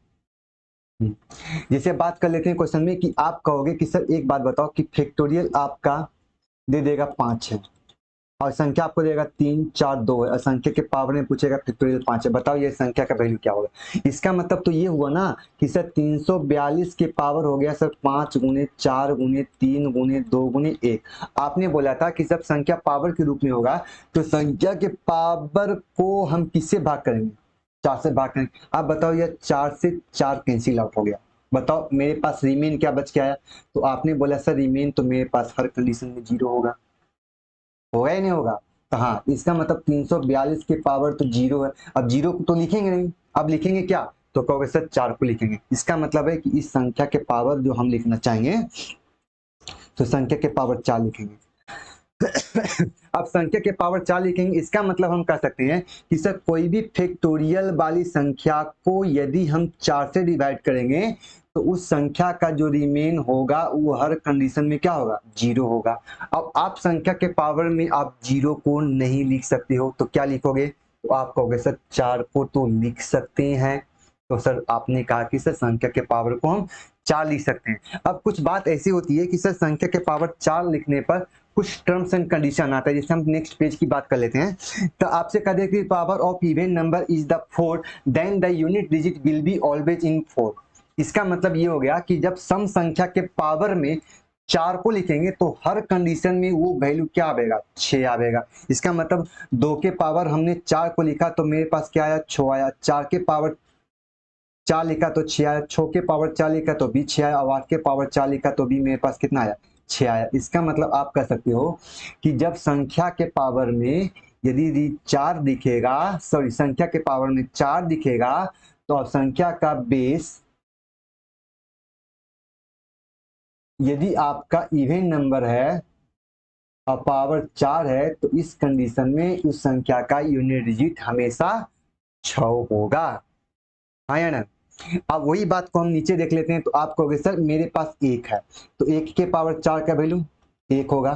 जैसे बात कर लेते हैं क्वेश्चन में कि आप कहोगे कि सर एक बात बताओ कि फैक्टोरियल आपका दे देगा 5 है और संख्या आपको देगा 3 4 2 है और संख्या के पावर में पूछेगा फैक्टोरियल 5 है। बताओ ये संख्या का वैल्यू क्या होगा। इसका मतलब तो ये हुआ ना कि सर 342 के पावर हो गया सर 5 गुने 4 गुने 3 गुने 2 गुने 1। आपने बोला था कि जब संख्या पावर के रूप में होगा तो संख्या के पावर को हम किससे भाग करेंगे, 4 से भाग करेंगे। आप बताओ ये 4 से 4 कैंसिल आउट हो गया। बताओ मेरे पास रिमेन क्या बच गया है, तो आपने बोला सर रिमेन तो मेरे पास हर कंडीशन में 0 होगा। होगा या नहीं होगा, तो हाँ इसका मतलब 342 के पावर तो 0 है। अब 0 को तो लिखेंगे नहीं, अब लिखेंगे क्या, तो कहोगे सर 4 को लिखेंगे। इसका मतलब है कि इस संख्या के पावर जो हम लिखना चाहेंगे तो संख्या के पावर 4 लिखेंगे। अब संख्या के पावर 4 लिखेंगे, इसका मतलब हम कह सकते हैं कि सर कोई भी फैक्टोरियल वाली संख्या को यदि हम 4 से डिवाइड करेंगे तो उस संख्या का जो रिमेन होगा वो हर कंडीशन में क्या होगा, 0 होगा। अब आप संख्या के पावर में आप 0 को नहीं लिख सकते हो तो क्या लिखोगे, तो आप कहोगे सर 4 को तो लिख सकते हैं। तो सर आपने कहा कि सर संख्या के पावर को हम 4 लिख सकते हैं। अब कुछ बात ऐसी होती है कि सर संख्या के पावर 4 लिखने पर कुछ टर्म्स एंड कंडीशन आता है, जैसे हम नेक्स्ट पेज की बात कर लेते हैं। तो आपसे कह दे कि power of even number is the 4 then the unit digit will be always in 4। इसका मतलब ये हो गया कि जब सम संख्या के पावर में 4 को लिखेंगे तो हर कंडीशन में वो वैल्यू क्या आएगा, 6 आएगा। इसका मतलब 2 के पावर हमने 4 को लिखा तो मेरे पास क्या आया, 6 आया। 4 के पावर 4 लिखा तो 6 आया। 6 के पावर 4 लिखा तो भी 6 आया और 8 के पावर 4 लिखा तो भी मेरे पास कितना आया, 6 आया। इसका मतलब आप कह सकते हो कि जब संख्या के पावर में यदि 4 दिखेगा, सॉरी संख्या के पावर में 4 दिखेगा तो संख्या का बेस यदि आपका इवन नंबर है और पावर 4 है तो इस कंडीशन में उस संख्या का यूनिट डिजिट हमेशा 6 होगा। हाँ या ना। अब वही बात को हम नीचे देख लेते हैं। तो आप कहोगे सर मेरे पास 1 है तो 1 के पावर 4 का वैल्यू 1 होगा।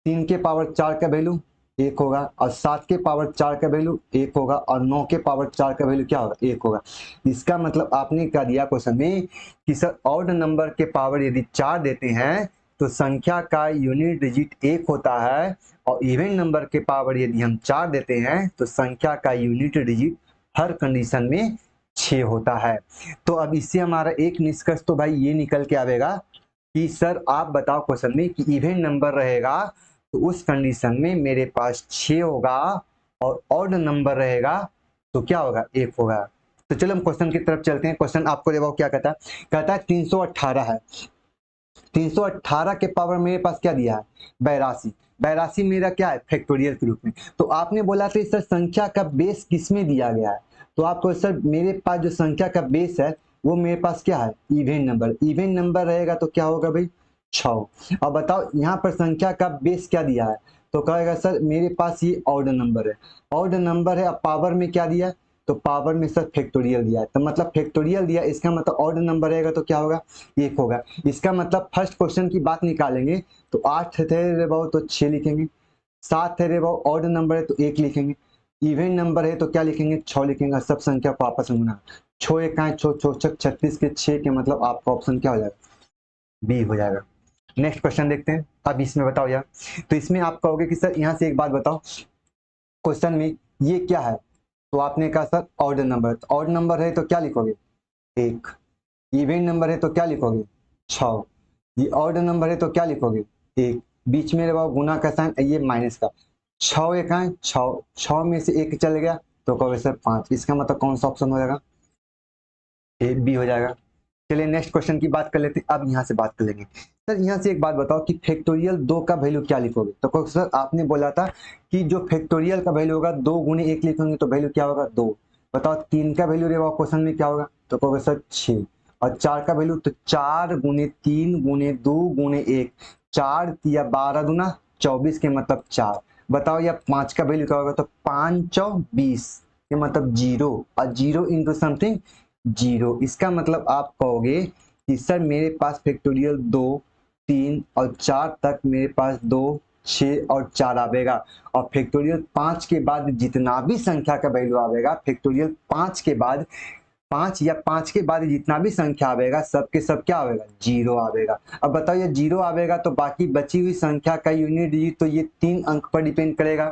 3 के पावर 4 का वैल्यू एक होगा, और 7 के पावर 4 का वैल्यू एक होगा, और 9 के पावर 4 का वैल्यू क्या होगा, एक होगा। इसका मतलब आपने क्या दिया क्वेश्चन में कि सर ऑड नंबर के पावर यदि 4 देते हैं तो संख्या का यूनिट डिजिट एक होता है, और इवन नंबर के पावर यदि हम 4 देते हैं तो संख्या का यूनिट डिजिट हर कंडीशन में 6 होता है। तो अब इससे हमारा एक निष्कर्ष तो भाई ये निकल के आएगा कि सर आप बताओ क्वेश्चन में कि इवन नंबर रहेगा तो उस कंडीशन में मेरे पास 6 होगा, और ऑड नंबर रहेगा तो क्या होगा, 1 होगा। तो चलो हम क्वेश्चन की तरफ चलते हैं। क्वेश्चन आपको देखो क्या कहता है, कहता है 318 है, 318 के पावर मेरे पास क्या दिया है, 82। 82 मेरा क्या है, फैक्टोरियल के रूप में। तो आपने बोला था सर संख्या का बेस किसमें दिया गया है, तो आपको सर मेरे पास जो संख्या का बेस है वो मेरे पास क्या है, इवन नंबर। इवन नंबर रहेगा तो क्या होगा भाई, 6। अब बताओ यहाँ पर संख्या का बेस क्या दिया है, तो कहेगा सर मेरे पास ये ऑड नंबर है, ऑड नंबर है। अब पावर में क्या दिया, तो पावर में सर फैक्टोरियल दिया है, तो मतलब फैक्टोरियल दिया, इसका मतलब ऑड नंबर रहेगा तो क्या होगा, 1 होगा। इसका मतलब फर्स्ट क्वेश्चन की बात निकालेंगे तो 8 थे रे बाबू तो 6 लिखेंगे, 7 थे रे बाबू ऑड नंबर है तो 1 लिखेंगे, इवन नंबर है तो क्या लिखेंगे, 6 लिखेंगे। सब संख्या को आपस में गुना, 6 एक 36 के 6 के मतलब आपका ऑप्शन क्या हो जाएगा, बी हो जाएगा। नेक्स्ट क्वेश्चन देखते हैं। अब इसमें बताओ यार, तो इसमें आप कहोगे कि सर यहाँ से एक बात बताओ, क्वेश्चन में ये क्या है, तो आपने कहा सर ऑड नंबर, तो ऑड नंबर है तो क्या लिखोगे, 1। इवन नंबर है तो क्या लिखोगे, 6। ये ऑड नंबर है तो क्या लिखोगे, 1। बीच में रहा गुना का साइन, ये माइनस का, 6 एक है 6, 6 में से 1 चल गया तो कहोगे सर 5। इसका मतलब कौन सा ऑप्शन हो जाएगा, ए बी हो जाएगा। चलिए नेक्स्ट क्वेश्चन की बात कर लेते हैं। अब यहाँ से बात कर लेंगे। सर यहाँ से एक बात बताओ कि फैक्टोरियल 2 का वैल्यू क्या लिखोगे, तो कहो सर आपने बोला था कि जो फैक्टोरियल का वैल्यू होगा 2 गुने 1 लिखेंगे तो वैल्यू क्या होगा, 2। बताओ 3 का वैल्यू रहेगा क्वेश्चन में क्या होगा, तो कहोगे सर 6। और 4 का वैल्यू, तो 4 गुने 3 गुने 2 गुने 1, 4 या 12 दूना 24 के मतलब 4। बताओ या 5 का वैल्यू क्या होगा, तो 5 चौ 20 के मतलब 0, और 0 इंटू समथिंग 0। इसका मतलब आप कहोगे कि सर मेरे पास फैक्टोरियल 2 3 और 4 तक मेरे पास 2 6 और 4 आवेगा, और फैक्टोरियल 5 के बाद जितना भी संख्या का वैल्यू आवेगा, फैक्टोरियल 5 के बाद 5 या 5 के बाद जितना भी संख्या आवेगा सब के सब क्या आवेगा, 0 आवेगा। अब बताओ ये 0 आवेगा तो बाकी बची हुई संख्या का यूनिट डिजिट तो ये 3 अंक पर डिपेंड करेगा,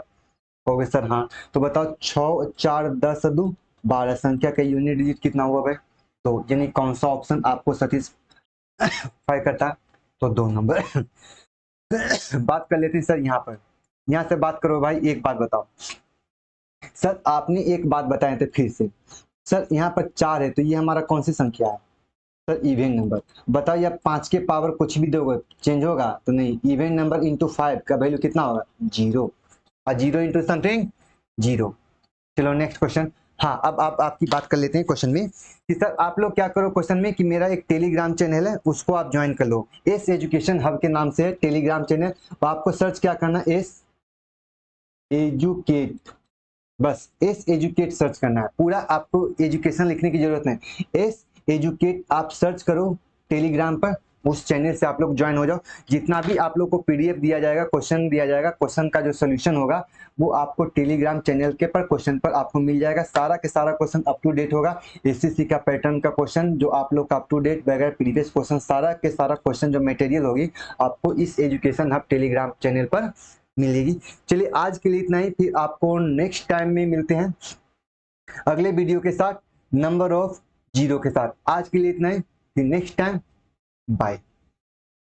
कहोगे सर हाँ। तो बताओ 6 4 10 2 12 संख्या का यूनिट डिजिट कितना हुआ भाई, तो यानी कौन सा ऑप्शन आपको सेटिस्फाई करता है, तो 2 नंबर। बात कर लेते हैं सर यहाँ पर, यहाँ से बात करो भाई। एक बात बताओ सर, आपने एक बात बताए थे फिर से, सर यहाँ पर 4 है तो ये हमारा कौन सी संख्या है, सर इवन नंबर। बताओ या 5 के पावर कुछ भी दोगे चेंज होगा, तो नहीं, इवन नंबर इंटू 5 का वैल्यू कितना होगा, 0, और 0 इंटू समथिंग 0। चलो नेक्स्ट क्वेश्चन। हाँ अब आप आपकी बात कर लेते हैं क्वेश्चन में कि सर आप लोग क्या करो क्वेश्चन में कि मेरा एक टेलीग्राम चैनल है उसको आप ज्वाइन कर लो, एस एजुकेशन हब के नाम से है टेलीग्राम चैनल। तो आपको सर्च क्या करना, एस एजुकेट, बस एस एजुकेट सर्च करना है, पूरा आपको एजुकेशन लिखने की जरूरत नहीं, एस एजुकेट आप सर्च करो टेलीग्राम पर, उस चैनल से आप लोग ज्वाइन हो जाओ। जितना भी आप लोग को पीडीएफ दिया जाएगा, क्वेश्चन दिया जाएगा, क्वेश्चन का जो सोल्यूशन होगा वो आपको टेलीग्राम चैनल के पर क्वेश्चन पर आपको मिल जाएगा। सारा के सारा क्वेश्चन अप टू डेट होगा, एसएससी का पैटर्न का क्वेश्चन जो आप लोग का अप टू डेट बगैर प्रीवियस क्वेश्चन, सारा के सारा क्वेश्चन जो मटेरियल होगी आपको इस एजुकेशन हब टेलीग्राम चैनल पर मिलेगी। चलिए आज के लिए इतना ही, फिर आपको नेक्स्ट टाइम में मिलते हैं अगले वीडियो के साथ, नंबर ऑफ 0 के साथ। आज के लिए इतना ही, फिर नेक्स्ट टाइम, बाय।